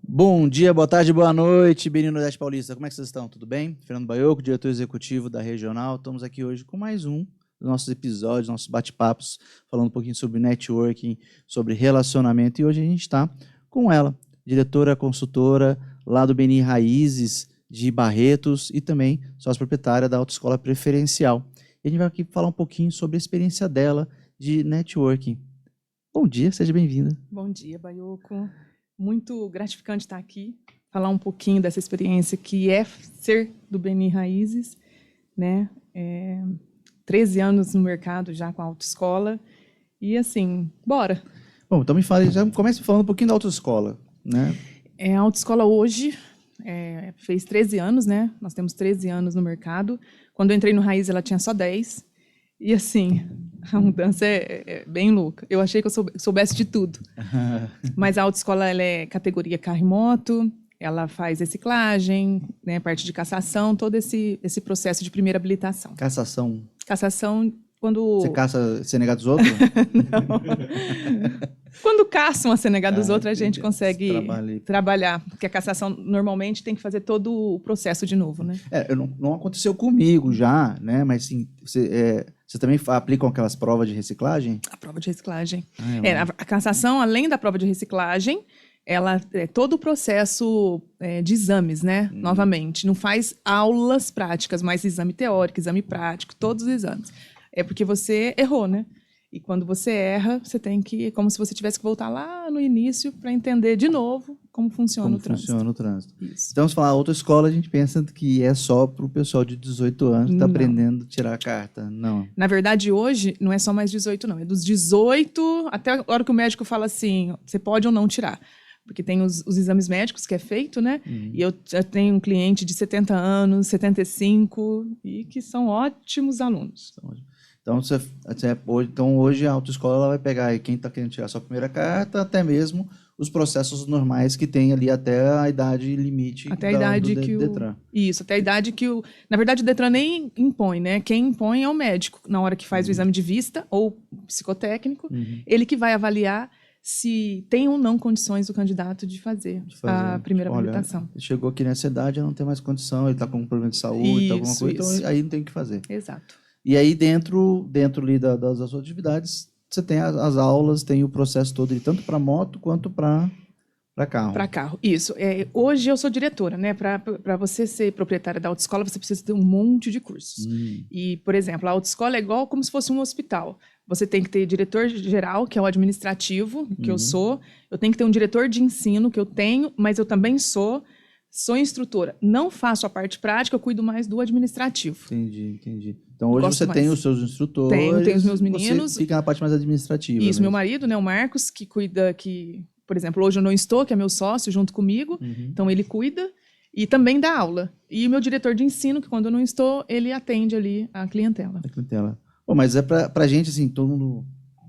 Bom dia, boa tarde, boa noite, Benino Nordeste Paulista. Como é que vocês estão? Tudo bem? Fernando Baioco, diretor executivo da Regional. Estamos aqui hoje com mais um dos nossos episódios, nossos bate-papos, falando um pouquinho sobre networking, sobre relacionamento. E hoje a gente está com ela, diretora, consultora lá do Beni Raízes de Barretos e também sócia proprietária da Autoescola Preferencial. E a gente vai aqui falar um pouquinho sobre a experiência dela de networking. Bom dia, seja bem-vinda. Bom dia, Baioco. Muito gratificante estar aqui, falar um pouquinho dessa experiência que é ser do Beni Raízes, né? 13 anos no mercado já com a autoescola e assim, bora. Bom, então já comece falando um pouquinho da autoescola, né? A autoescola hoje fez 13 anos, né? Nós temos 13 anos no mercado. Quando eu entrei no Raiz, ela tinha só 10. E assim, a mudança é bem louca. Eu achei que eu soubesse de tudo. Mas a autoescola ela é categoria carro e moto, ela faz reciclagem, né, parte de cassação, todo esse processo de primeira habilitação. Cassação. Cassação, quando... Você caça a CNH dos outros? Não. Quando caçam a CNH dos outros, a gente consegue trabalhar. Porque a cassação, normalmente, tem que fazer todo o processo de novo, né? Não aconteceu comigo já, né? Mas sim, você também aplicam aquelas provas de reciclagem? A prova de reciclagem. A cassação, além da prova de reciclagem, ela é todo o processo de exames, né? Novamente. Não faz aulas práticas, mas exame teórico, exame prático, todos os exames. É porque você errou, né? E quando você erra, você tem que... É como se você tivesse que voltar lá no início para entender de novo como funciona o trânsito. Isso. Então, se falar autoescola, a gente pensa que é só para o pessoal de 18 anos que está aprendendo a tirar a carta. Não. Na verdade, hoje, não é só mais 18, não. É dos 18 até a hora que o médico fala assim, você pode ou não tirar. Porque tem os exames médicos que é feito, né? E eu já tenho um cliente de 70 anos, 75, e que são ótimos alunos. Então, hoje a autoescola ela vai pegar quem está querendo tirar a sua primeira carta, até mesmo os processos normais que tem ali até a idade limite até a idade que Detran. Isso, até a idade que o... Na verdade, o Detran nem impõe, né? Quem impõe é o médico, na hora que faz o exame de vista ou psicotécnico, ele que vai avaliar se tem ou não condições do candidato de fazer a primeira habilitação. Ele chegou aqui nessa idade, não tem mais condição, ele está com um problema de saúde, alguma coisa, então aí não tem o que fazer. Exato. E aí, dentro ali das suas atividades, você tem as aulas, tem o processo todo, tanto para moto quanto para carro. Para carro, isso. Hoje eu sou diretora, né? Para você ser proprietária da autoescola, você precisa ter um monte de cursos. E, por exemplo, a autoescola é igual como se fosse um hospital. Você tem que ter diretor-geral, que é o administrativo, que eu sou. Eu tenho que ter um diretor de ensino, que eu tenho, mas eu também sou instrutora. Não faço a parte prática, eu cuido mais do administrativo. Entendi. Então, hoje você tem os seus instrutores. Tenho os meus meninos. Você fica na parte mais administrativa. Isso, meu marido, né, o Marcos, que cuida, por exemplo, hoje eu não estou, que é meu sócio, junto comigo. Então, ele cuida e também dá aula. E o meu diretor de ensino, que quando eu não estou, ele atende ali a clientela. Bom, mas pra gente, assim, todo mundo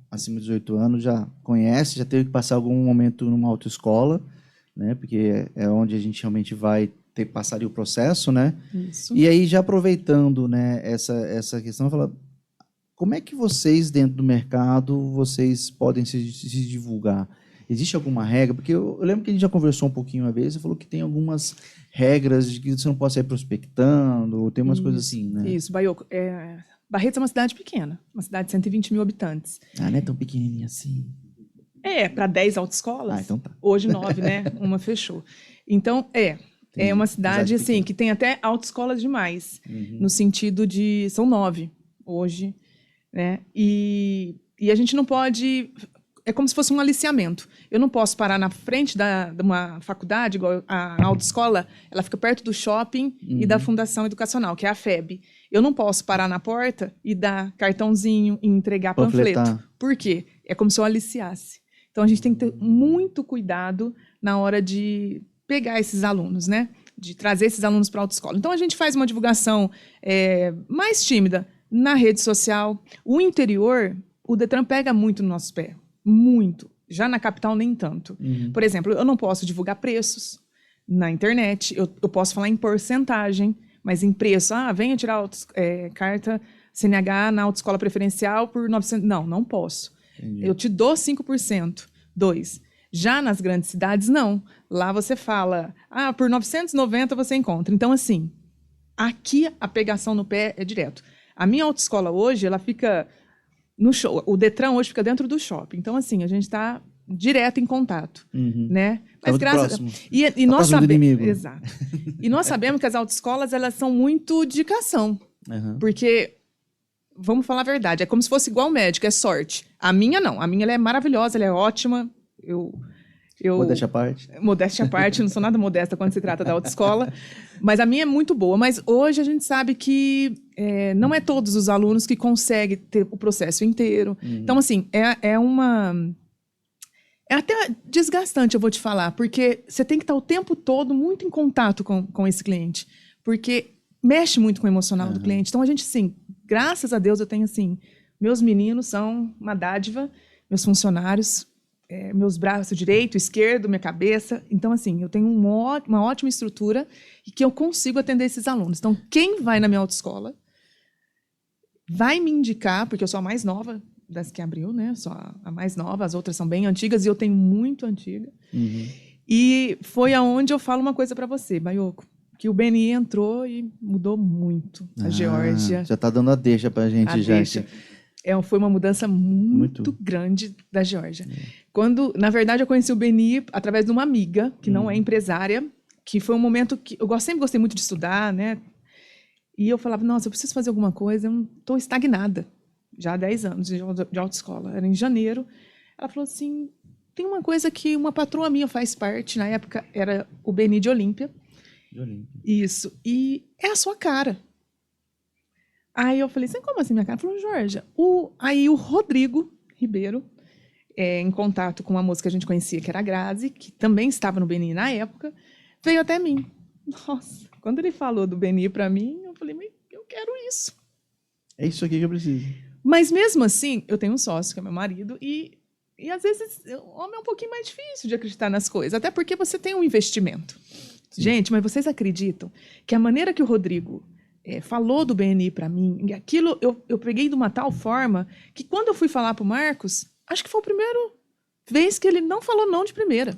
acima de 18 anos já conhece, já teve que passar algum momento numa autoescola, né? Porque é onde a gente realmente vai ter que passar ali o processo, né? Isso. E aí, já aproveitando, né, essa questão, falar, como é que vocês, dentro do mercado, vocês podem se divulgar? Existe alguma regra? Porque eu lembro que a gente já conversou um pouquinho uma vez, você falou que tem algumas regras de que você não pode sair prospectando, ou tem umas coisas assim, né? Isso, Baioco. Barretos é uma cidade pequena, uma cidade de 120 mil habitantes. Não é tão pequenininha assim. Para 10 autoescolas. Então tá. Hoje 9, né? Uma fechou. Então, é uma cidade assim, que tem até autoescolas demais, no sentido de... São 9 hoje, né? E a gente não pode... É como se fosse um aliciamento. Eu não posso parar na frente de uma faculdade, igual a autoescola, ela fica perto do shopping e da Fundação Educacional, que é a FEB. Eu não posso parar na porta e dar cartãozinho e entregar panfleto. Por quê? É como se eu aliciasse. Então, a gente tem que ter muito cuidado na hora de pegar esses alunos, né? De trazer esses alunos para a autoescola. Então, a gente faz uma divulgação mais tímida na rede social. O interior, o Detran pega muito no nosso pé. Muito. Já na capital, nem tanto. Por exemplo, eu não posso divulgar preços na internet. Eu posso falar em porcentagem, mas em preço. Venha tirar carta CNH na autoescola preferencial por 900. Não posso. Entendi. Eu te dou 5%. 2%. Já nas grandes cidades, não. Lá você fala, por 990 você encontra. Então, assim, aqui a pegação no pé é direto. A minha autoescola hoje, ela fica no show. O Detran hoje fica dentro do shopping. Então, assim, a gente está direto em contato, né? Mas graças e nós sabemos, exato. E nós sabemos que as autoescolas, elas são muito de indicação, porque vamos falar a verdade, é como se fosse igual médico, é sorte. A minha não, a minha ela é maravilhosa, ela é ótima. Modéstia à parte. Modéstia à parte, não sou nada modesta quando se trata da autoescola, mas a minha é muito boa. Mas hoje a gente sabe que não é todos os alunos que conseguem ter o processo inteiro. Então, assim, é até desgastante, eu vou te falar, porque você tem que estar o tempo todo muito em contato com esse cliente, porque mexe muito com o emocional do cliente. Então, a gente, assim, graças a Deus, eu tenho, assim, meus meninos são uma dádiva, meus funcionários, meus braços direito, esquerdo, minha cabeça. Então, assim, eu tenho uma ótima estrutura e que eu consigo atender esses alunos. Então, quem vai na minha autoescola vai me indicar, porque eu sou a mais nova das que abriu, né? Sou a mais nova, as outras são bem antigas e eu tenho muito antiga. E foi aonde eu falo uma coisa para você, Baiocco, que o BNI entrou e mudou muito a Geórgia. Já está dando a deixa para a gente já. Foi uma mudança muito grande da Geórgia. Quando, na verdade, eu conheci o BNI através de uma amiga, que não é empresária, que foi um momento que eu sempre gostei muito de estudar, né? E eu falava, nossa, eu preciso fazer alguma coisa, eu não estou estagnada. Já há 10 anos de autoescola. Era em janeiro. Ela falou assim, tem uma coisa que uma patroa minha faz parte, na época era o BNI de Olímpia. Isso. E é a sua cara. Aí eu falei assim, como assim minha cara? Ela falou, Geórgia, aí o Rodrigo Ribeiro, em contato com uma moça que a gente conhecia, que era a Grazi, que também estava no BNI na época, veio até mim. Nossa, quando ele falou do BNI para mim, eu falei, mas eu quero isso. É isso aqui que eu preciso. Mas mesmo assim, eu tenho um sócio, que é meu marido, e às vezes o homem é um pouquinho mais difícil de acreditar nas coisas, até porque você tem um investimento. Sim. Gente, mas vocês acreditam que a maneira que o Rodrigo falou do BNI para mim, aquilo eu peguei de uma tal forma que quando eu fui falar para o Marcos, acho que foi a primeira vez que ele não falou não de primeira.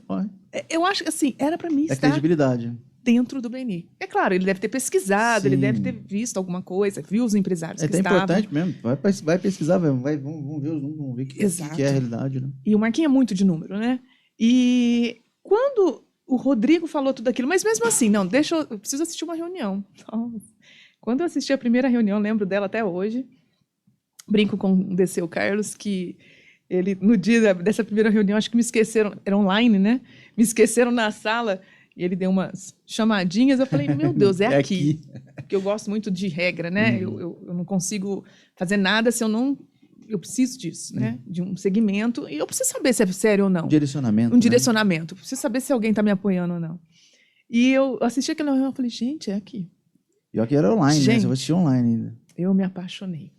Eu acho que assim, era para mim estar credibilidade dentro do BNI. É claro, ele deve ter pesquisado, Sim. Ele deve ter visto alguma coisa, viu os empresários que estavam. É importante mesmo, vai pesquisar, vamos ver o que é a realidade. Né? E o Marquinhos é muito de número, né? E quando o Rodrigo falou tudo aquilo, mas mesmo assim, não, eu preciso assistir uma reunião. Quando eu assisti a primeira reunião, lembro dela até hoje, brinco com o DC, o Carlos, que ele, no dia dessa primeira reunião, acho que me esqueceram, era online, né? Me esqueceram na sala, e ele deu umas chamadinhas, eu falei, meu Deus, é aqui. Porque eu gosto muito de regra, né? Eu não consigo fazer nada se eu não... Eu preciso disso, né? De um segmento, e eu preciso saber se é sério ou não. Direcionamento. Direcionamento. Preciso saber se alguém está me apoiando ou não. E eu assisti aquela reunião e falei, gente, é aqui. E aqui era online, gente, né? Você assistia online ainda. Eu me apaixonei.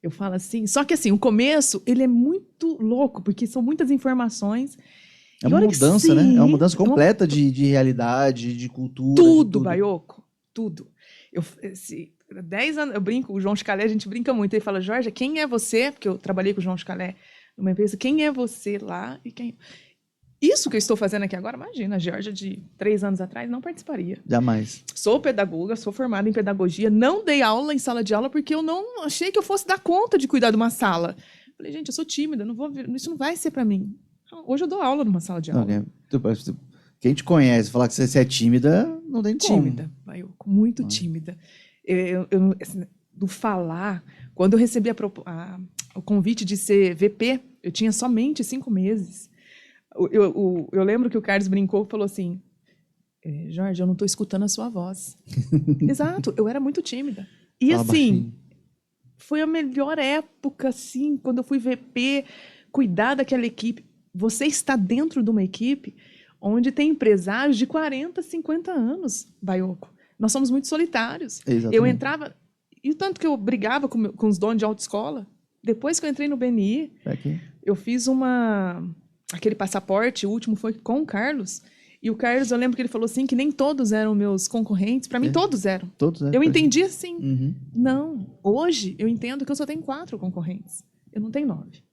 Eu falo assim, só que assim, o começo, ele é muito louco, porque são muitas informações. É uma mudança, né? É uma mudança completa de realidade, de cultura. Tudo, Baiocco, tudo. 10 anos, eu brinco, o João Chicalé, a gente brinca muito. Ele fala, Geórgia, quem é você? Porque eu trabalhei com o João Chicalé numa empresa. Quem é você lá? E quem... Isso que eu estou fazendo aqui agora, imagina, a Geórgia de 3 anos atrás não participaria. Jamais. Sou pedagoga, sou formada em pedagogia, não dei aula em sala de aula porque eu não achei que eu fosse dar conta de cuidar de uma sala. Falei, gente, eu sou tímida, isso não vai ser para mim. Hoje eu dou aula numa sala de aula. Quem te conhece, falar que você é tímida, não tem como. Tímida, muito tímida. Do falar, quando eu recebi o convite de ser VP, eu tinha somente 5 meses. Eu lembro que o Carlos brincou e falou assim, Geórgia, eu não estou escutando a sua voz. Exato, eu era muito tímida. E assim, baixinho. Foi a melhor época, assim, quando eu fui VP, cuidar daquela equipe. Você está dentro de uma equipe onde tem empresários de 40, 50 anos, Baiocco. Nós somos muito solitários. Exatamente. Eu entrava... E o tanto que eu brigava com os donos de autoescola. Depois que eu entrei no BNI, eu fiz aquele passaporte, o último foi com o Carlos. E o Carlos, eu lembro que ele falou assim, que nem todos eram meus concorrentes. Para mim, todos eram. Todos eram. Eu entendi assim. Não, hoje eu entendo que eu só tenho 4 concorrentes. Eu não tenho 9.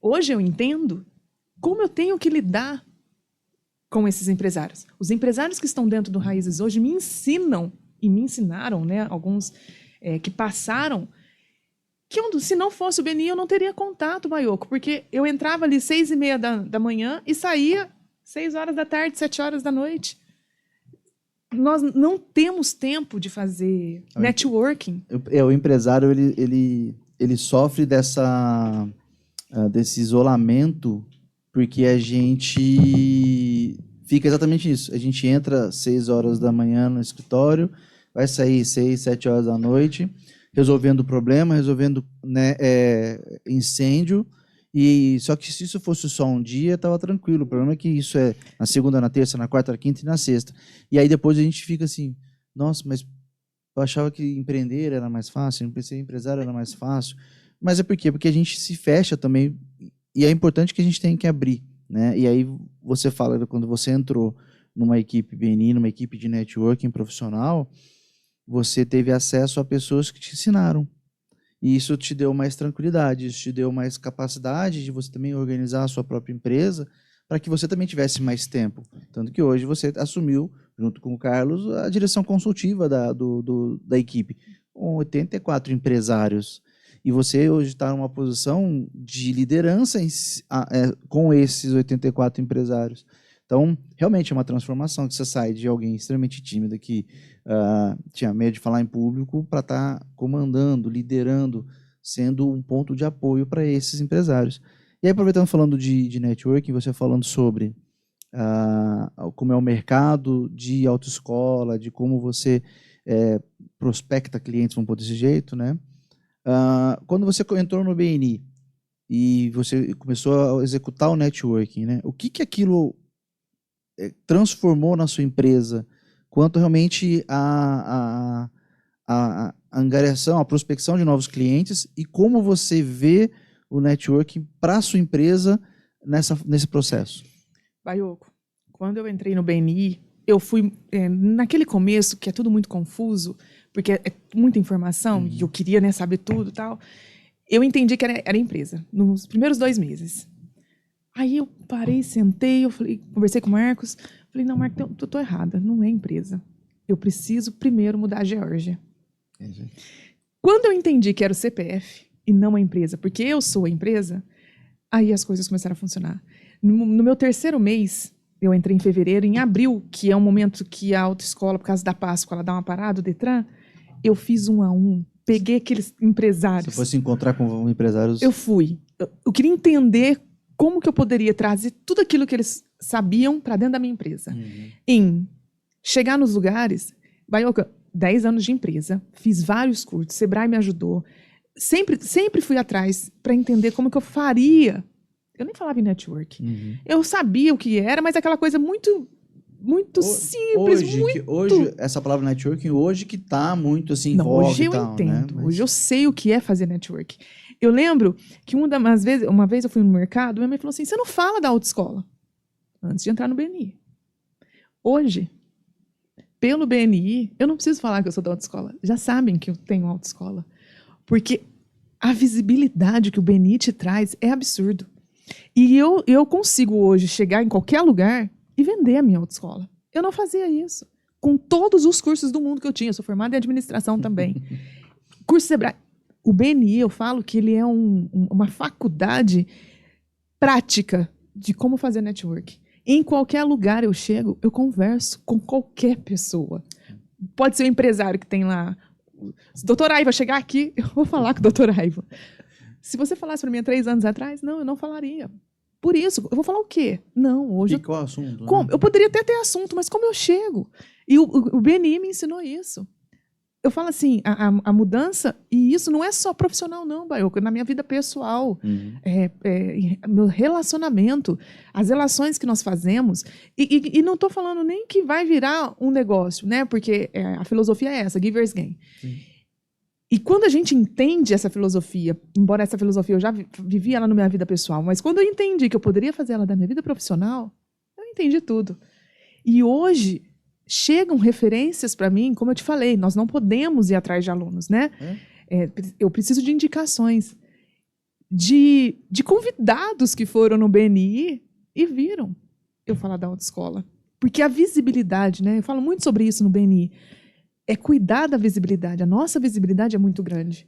Hoje eu entendo como eu tenho que lidar com esses empresários. Os empresários que estão dentro do Raízes hoje me ensinam, e me ensinaram, né, alguns que passaram, que se não fosse o BNI, eu não teria contato, Baiocco, porque eu entrava ali 6h30 da manhã e saía 6 horas da tarde, 7 horas da noite. Nós não temos tempo de fazer networking. O empresário, ele sofre desse isolamento, porque a gente fica exatamente isso. A gente entra 6 horas da manhã no escritório, vai sair 6, 7 horas da noite, resolvendo problema, resolvendo, né, incêndio. Só que se isso fosse só um dia, estava tranquilo. O problema é que isso é na segunda, na terça, na quarta, na quinta e na sexta. E aí depois a gente fica assim, nossa, mas eu achava que empreender era mais fácil, eu pensei que empresário era mais fácil. Mas é por quê? Porque a gente se fecha também, e é importante que a gente tenha que abrir, né? E aí você fala, quando você entrou numa equipe BNI, numa equipe de networking profissional, você teve acesso a pessoas que te ensinaram. E isso te deu mais tranquilidade, isso te deu mais capacidade de você também organizar a sua própria empresa para que você também tivesse mais tempo. Tanto que hoje você assumiu, junto com o Carlos, a direção consultiva da equipe, com 84 empresários. E você hoje está numa posição de liderança com esses 84 empresários. Então, realmente é uma transformação que você sai de alguém extremamente tímido que tinha medo de falar em público para estar comandando, liderando, sendo um ponto de apoio para esses empresários. E aí, aproveitando falando de networking, você falando sobre como é o mercado de autoescola, de como você prospecta clientes, vamos pôr desse jeito, né? Quando você entrou no BNI e você começou a executar o networking, né? O que aquilo transformou na sua empresa, quanto realmente a angariação, a prospecção de novos clientes e como você vê o networking para a sua empresa nesse processo? Baiocco, quando eu entrei no BNI, eu fui, naquele começo, que é tudo muito confuso, porque é muita informação, e eu queria, né, saber tudo e tal, eu entendi que era empresa, nos primeiros 2 meses. Aí eu parei, sentei, conversei com o Marcos, falei, não, Marcos, eu tô errada, não é empresa. Eu preciso primeiro mudar a Geórgia. Quando eu entendi que era o CPF e não a empresa, porque eu sou a empresa, aí as coisas começaram a funcionar. No meu 3º mês, eu entrei em fevereiro, em abril, que é um momento que a autoescola, por causa da Páscoa, ela dá uma parada, o Detran, eu fiz 1 a 1, peguei aqueles empresários. Se fosse encontrar com empresários... Eu fui. Eu queria entender como que eu poderia trazer tudo aquilo que eles sabiam para dentro da minha empresa. Em chegar nos lugares, Baiocco, 10 anos de empresa, fiz vários cursos, Sebrae me ajudou, sempre fui atrás para entender como que eu faria. Eu nem falava em network. Eu sabia o que era, mas aquela coisa muito simples, hoje, essa palavra networking, hoje que está muito assim, não, voga hoje eu tal, entendo. Né? Hoje eu sei o que é fazer network. Eu lembro que uma vez eu fui no mercado, minha mãe falou assim, você não fala da autoescola antes de entrar no BNI. Hoje, pelo BNI, eu não preciso falar que eu sou da autoescola. Já sabem que eu tenho autoescola. Porque a visibilidade que o BNI te traz é absurdo. E eu consigo hoje chegar em qualquer lugar e vender a minha autoescola. Eu não fazia isso. Com todos os cursos do mundo que eu tinha. Eu sou formada em administração também. Curso Sebrae. O BNI, eu falo que ele é uma faculdade prática de como fazer network. Em qualquer lugar eu chego, eu converso com qualquer pessoa. Pode ser um empresário que tem lá. Se o doutor Aiva chegar aqui, eu vou falar com o doutor Aiva. Se você falasse para mim há 3 anos atrás, não, eu não falaria. Por isso, eu vou falar o quê? Não, hoje... E qual assunto? Né? Eu poderia até ter assunto, mas como eu chego? E o BNI me ensinou isso. Eu falo assim, a mudança, e isso não é só profissional não, Baiocco, na minha vida pessoal, meu relacionamento, as relações que nós fazemos, e não estou falando nem que vai virar um negócio, né? Porque a filosofia é essa, givers gain. E quando a gente entende essa filosofia, embora essa filosofia eu já vivi ela na minha vida pessoal, mas quando eu entendi que eu poderia fazer ela na minha vida profissional, eu entendi tudo. E hoje chegam referências para mim, como eu te falei, nós não podemos ir atrás de alunos, né? Eu preciso de indicações de convidados que foram no BNI e viram eu falar da autoescola. Porque a visibilidade, né? Eu falo muito sobre isso no BNI, é cuidar da visibilidade. A nossa visibilidade é muito grande.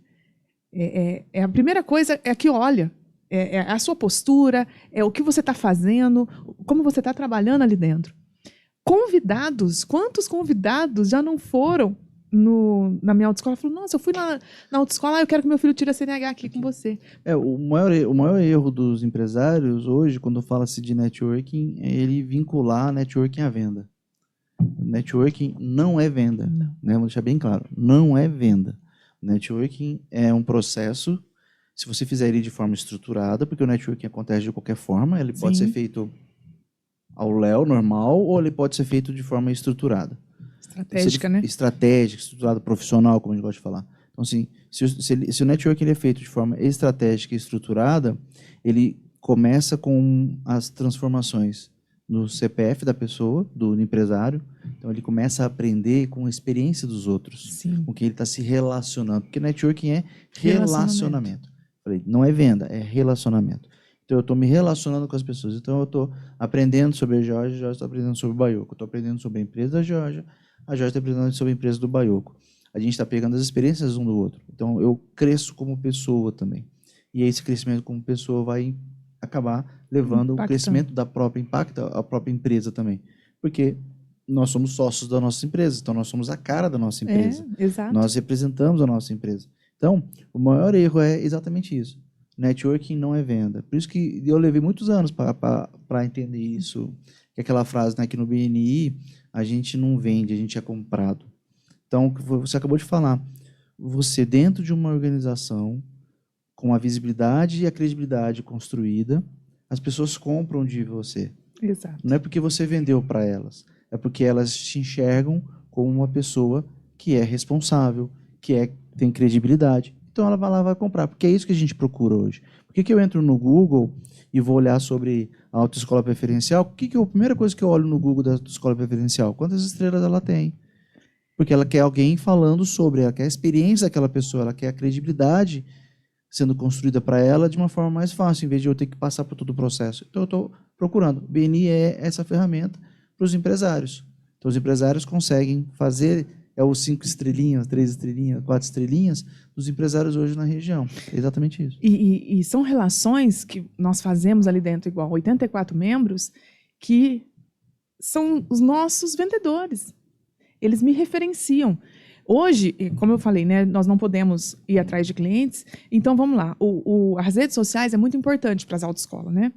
A primeira coisa é que olha, é a sua postura, é o que você está fazendo, como você está trabalhando ali dentro. Convidados, quantos convidados já não foram na minha autoescola? Falaram, nossa, eu fui na autoescola, eu quero que meu filho tire a CNH aqui com você. O maior erro dos empresários hoje, quando fala-se de networking, é ele vincular networking à venda. Networking não é venda. Não. Né? Vou deixar bem claro, não é venda. Networking é um processo, se você fizer ele de forma estruturada, porque o networking acontece de qualquer forma, ele pode ser feito ao léu, normal, ou ele pode ser feito de forma estruturada. Estratégica, né? Estratégica, estruturada, profissional, como a gente gosta de falar. Então, assim, se o networking ele é feito de forma estratégica e estruturada, ele começa com as transformações no CPF da pessoa, do empresário. Então, ele começa a aprender com a experiência dos outros, Sim. com quem ele está se relacionando. Porque networking é relacionamento. Falei, não é venda, é relacionamento. Então, eu estou me relacionando com as pessoas. Então, eu estou aprendendo sobre a Jorge está aprendendo sobre o Baiocco. Eu estou aprendendo sobre a empresa da Jorge está aprendendo sobre a empresa do Baiocco. A gente está pegando as experiências um do outro. Então, eu cresço como pessoa também. E esse crescimento como pessoa vai acabar levando o crescimento da própria impacta a própria empresa também. Porque nós somos sócios da nossa empresa, então nós somos a cara da nossa empresa. Exato. Nós representamos a nossa empresa. Então, o maior erro é exatamente isso. Networking não é venda. Por isso que eu levei muitos anos para entender isso. Que aquela frase, né, que no BNI a gente não vende, a gente é comprado. Então, você acabou de falar. Você, dentro de uma organização, com a visibilidade e a credibilidade construída, as pessoas compram de você. Exato. Não é porque você vendeu para elas, é porque elas te enxergam como uma pessoa que é responsável, que tem credibilidade. Então ela vai lá e vai comprar, porque é isso que a gente procura hoje. Por que eu entro no Google e vou olhar sobre a autoescola preferencial? A primeira coisa que eu olho no Google da autoescola preferencial? Quantas estrelas ela tem? Porque ela quer alguém falando sobre, ela quer a experiência daquela pessoa, ela quer a credibilidade sendo construída para ela de uma forma mais fácil, em vez de eu ter que passar por todo o processo. Então, eu estou procurando. BNI é essa ferramenta para os empresários. Então, os empresários conseguem fazer os 5 estrelinhas, 3 estrelinhas, 4 estrelinhas dos empresários hoje na região. É exatamente isso. E são relações que nós fazemos ali dentro, igual 84 membros, que são os nossos vendedores. Eles me referenciam. Hoje, como eu falei, né, nós não podemos ir atrás de clientes, então vamos lá. As redes sociais é muito importante para as autoescolas, né?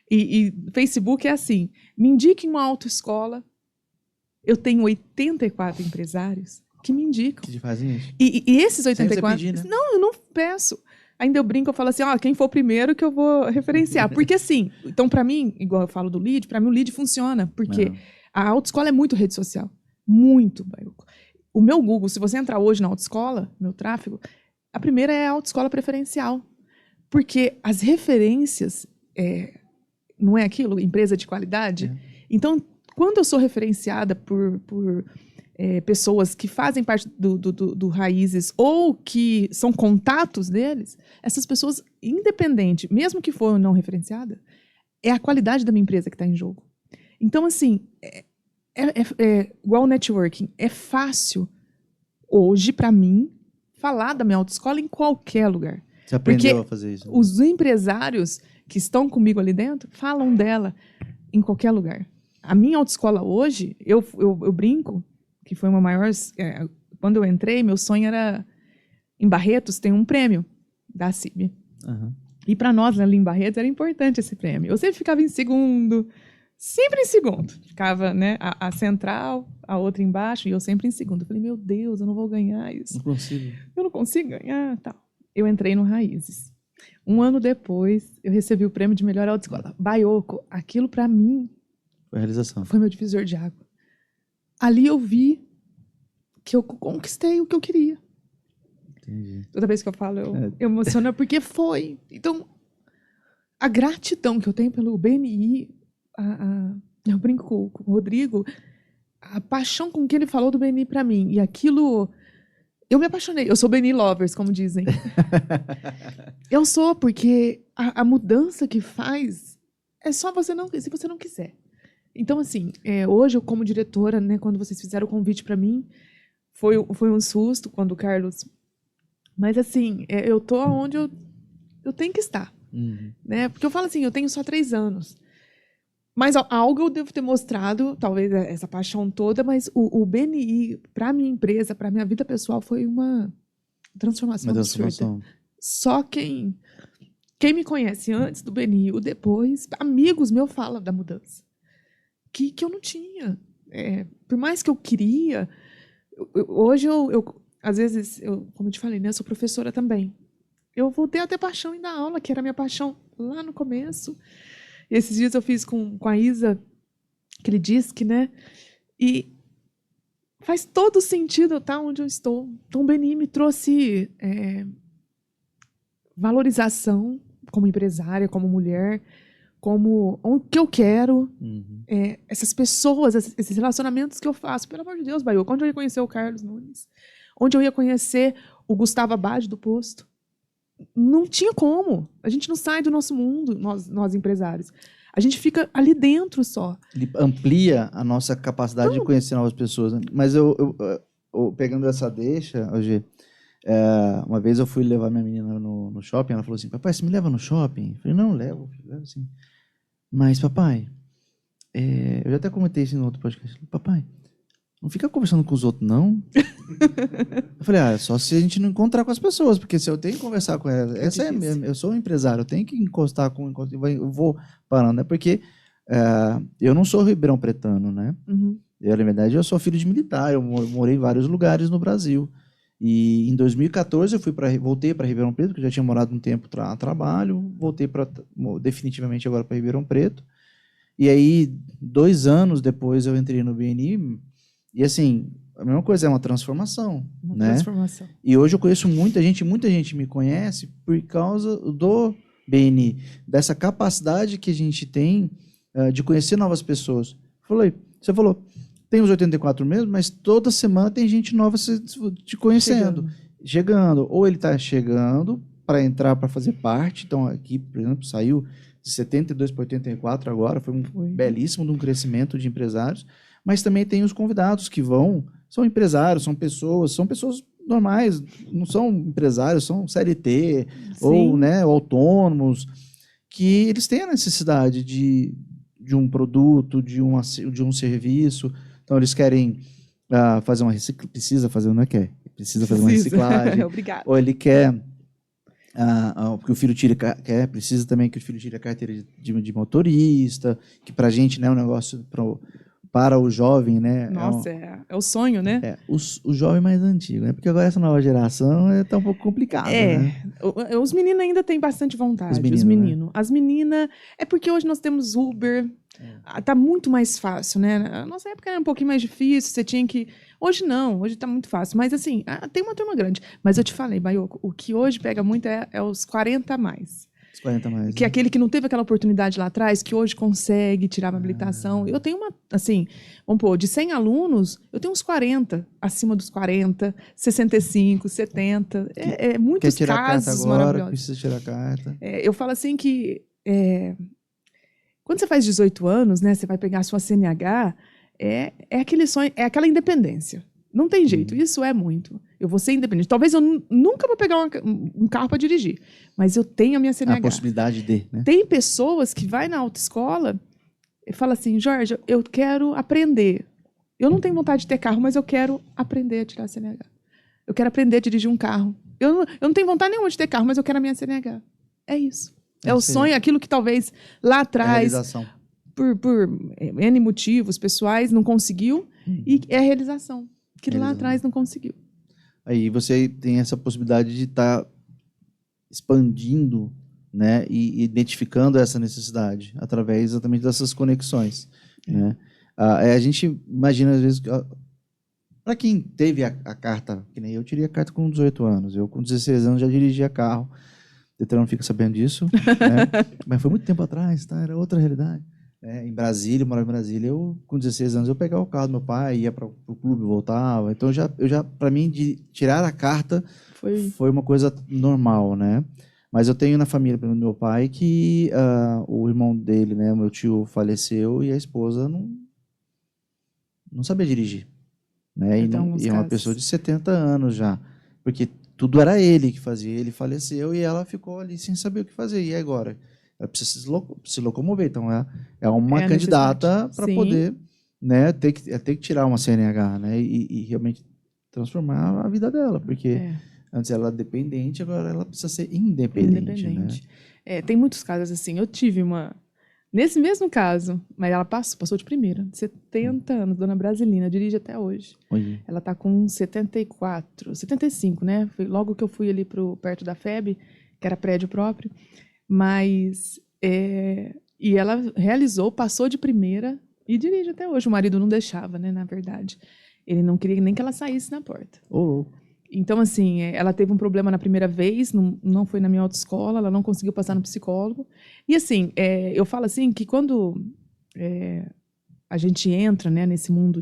E Facebook é assim, me indique uma autoescola, eu tenho 84 empresários que me indicam. Que fazem isso. E esses 84... Sem você pedir, né? Não, eu não peço. Ainda eu brinco, eu falo assim, quem for primeiro que eu vou referenciar. Porque assim, então para mim, igual eu falo do lead, para mim o lead funciona, porque a autoescola é muito rede social. Muito, Baiocco. O meu Google, se você entrar hoje na autoescola, meu tráfego, a primeira é a autoescola preferencial. Porque as referências, não é aquilo? Empresa de qualidade? É. Então, quando eu sou referenciada por pessoas que fazem parte do Raízes ou que são contatos deles, essas pessoas, independente, mesmo que for não referenciada, é a qualidade da minha empresa que está em jogo. Então, assim... igual o networking, é fácil hoje para mim falar da minha autoescola em qualquer lugar. Você aprendeu a fazer isso? Né? Os empresários que estão comigo ali dentro falam dela em qualquer lugar. A minha autoescola hoje, eu brinco, que foi uma maior... quando eu entrei, meu sonho era... Em Barretos tem um prêmio da CIB. Uhum. E para nós ali em Barretos era importante esse prêmio. Eu sempre ficava em segundo... Sempre em segundo. Ficava, né, a central, a outra embaixo, e eu sempre em segundo. Eu falei, meu Deus, eu não vou ganhar isso. Não consigo. Eu não consigo ganhar, tal. Eu entrei no Raízes. Um ano depois, eu recebi o prêmio de melhor autoescola. Baiocco, aquilo para mim... Foi a realização. Foi meu divisor de água. Ali eu vi que eu conquistei o que eu queria. Entendi. Toda vez que eu falo, eu emociono porque foi. Então, a gratidão que eu tenho pelo BNI... eu brinco com o Rodrigo, a paixão com que ele falou do BNI para mim, e aquilo, eu me apaixonei, eu sou BNI lovers, como dizem. Eu sou, porque a mudança que faz é só se você não quiser. Então, assim, hoje eu como diretora, né, quando vocês fizeram o convite para mim, foi um susto quando o Carlos... Mas, assim, eu tô onde eu tenho que estar. Né? Porque eu falo assim, eu tenho só 3 anos. Mas algo eu devo ter mostrado, talvez essa paixão toda, mas o BNI, para minha empresa, para minha vida pessoal, foi uma transformação absurda. Só quem me conhece antes do BNI, o depois, amigos meus falam da mudança. Que eu não tinha. Por mais que eu queria, hoje às vezes, como eu te falei, né, eu sou professora também. Eu voltei a ter paixão em dar aula, que era a minha paixão lá no começo. E esses dias eu fiz com a Isa, aquele disque, né? E faz todo sentido eu estar onde eu estou. Então, o BNI me trouxe valorização como empresária, como mulher, como o que eu quero. Essas pessoas, esses relacionamentos que eu faço. Pelo amor de Deus, Baiuca, onde eu ia conhecer o Carlos Nunes? Onde eu ia conhecer o Gustavo Abad do Posto? Não tinha como. A gente não sai do nosso mundo, nós empresários. A gente fica ali dentro só. Ele amplia a nossa capacidade de conhecer novas pessoas. Né? Mas pegando essa deixa, hoje, uma vez eu fui levar minha menina no shopping, ela falou assim, papai, você me leva no shopping? Eu falei, não, levo assim. Mas, papai, eu já até comentei isso no outro podcast. Papai, não fica conversando com os outros, não. Eu falei, só se a gente não encontrar com as pessoas, porque se eu tenho que conversar com elas, eu sou um empresário, eu tenho que encostar eu vou parando, né? Porque eu não sou ribeirão pretano, né? Na verdade, eu sou filho de militar, eu morei em vários lugares no Brasil. E em 2014 eu voltei para Ribeirão Preto, porque eu já tinha morado um tempo a trabalho, voltei definitivamente agora para Ribeirão Preto. E aí, 2 anos depois eu entrei no BNI. E assim, a mesma coisa, é uma transformação. Transformação. E hoje eu conheço muita gente me conhece por causa do BNI, dessa capacidade que a gente tem de conhecer novas pessoas. Você falou, tem os 84 mesmo, mas toda semana tem gente nova te conhecendo, chegando. Ou ele está chegando para entrar, para fazer parte. Então aqui, por exemplo, saiu de 72 para 84 agora, foi belíssimo de um crescimento de empresários. Mas também tem os convidados que são empresários, são pessoas normais, não são empresários, são CLT, ou autônomos, que eles têm a necessidade de um produto, de um serviço. Então, eles querem fazer uma reciclagem, precisa fazer uma reciclagem. Obrigada. Ou ele quer que o filho precisa também que o filho tire a carteira de motorista, que para a gente, né, é um negócio para o jovem, né? Nossa, é o sonho, né? O jovem mais antigo, né? Porque agora essa nova geração tá um pouco complicada, né? Os meninos ainda têm bastante vontade, os meninos. Né? As meninas, porque hoje nós temos Uber, tá muito mais fácil, né? A nossa época era um pouquinho mais difícil, você tinha que... Hoje não, hoje tá muito fácil. Mas assim, tem uma turma grande. Mas eu te falei, Baiuca, o que hoje pega muito é os 40 a mais. 40 mais. Que é aquele que não teve aquela oportunidade lá atrás, que hoje consegue tirar uma habilitação. Eu tenho vamos pôr, de 100 alunos, eu tenho uns 40, acima dos 40, 65, 70. Muitos casos maravilhosos. Precisa tirar a carta. Eu falo assim que quando você faz 18 anos, né, você vai pegar a sua CNH, aquele sonho, é aquela independência. Não tem jeito, isso é muito. Eu vou ser independente. Talvez eu nunca vou pegar um carro para dirigir, mas eu tenho a minha CNH. A possibilidade de, né? Tem pessoas que vai na autoescola e falam assim, Jorge, eu quero aprender. Eu não tenho vontade de ter carro, mas eu quero aprender a tirar a CNH. Eu quero aprender a dirigir um carro. Eu não tenho vontade nenhuma de ter carro, mas eu quero a minha CNH. É isso. É o sonho, aquilo que talvez lá atrás, por N motivos pessoais, não conseguiu, e é a realização. Que lá atrás não conseguiu. Aí você tem essa possibilidade de estar expandindo, né, e identificando essa necessidade através exatamente dessas conexões. Né? A gente imagina, às vezes, para quem teve a carta, que nem eu tirei a carta com 18 anos, eu com 16 anos já dirigia carro, o Detran não fica sabendo disso, né? Mas foi muito tempo atrás, tá? Era outra realidade. Em Brasília, eu morava em Brasília, eu com 16 anos eu pegava o carro do meu pai, ia para o clube, voltava. Então eu já para mim de tirar a carta foi uma coisa normal, né? Mas eu tenho na família, pelo meu pai, que o irmão dele, né, meu tio, faleceu e a esposa não sabia dirigir. Né? E é uma pessoa de 70 anos já. Porque tudo era ele que fazia. Ele faleceu e ela ficou ali sem saber o que fazer. E agora? Ela precisa se locomover. Então, é uma candidata para poder, né, ter que tirar uma CNH, né, e realmente transformar a vida dela. Porque antes ela era dependente, agora ela precisa ser independente. Né? Tem muitos casos assim. Eu tive uma... Nesse mesmo caso, mas ela passou de primeira, 70 anos, dona Brasilina, dirige até hoje. Oi. Ela tá com 74, 75, né? Foi logo que eu fui ali perto da FEB, que era prédio próprio. Mas, e ela realizou, passou de primeira e dirige até hoje. O marido não deixava, né, na verdade. Ele não queria nem que ela saísse na porta. Então, assim, ela teve um problema na primeira vez, não foi na minha autoescola, ela não conseguiu passar no psicólogo. E, assim, eu falo assim que quando a gente entra, né, nesse mundo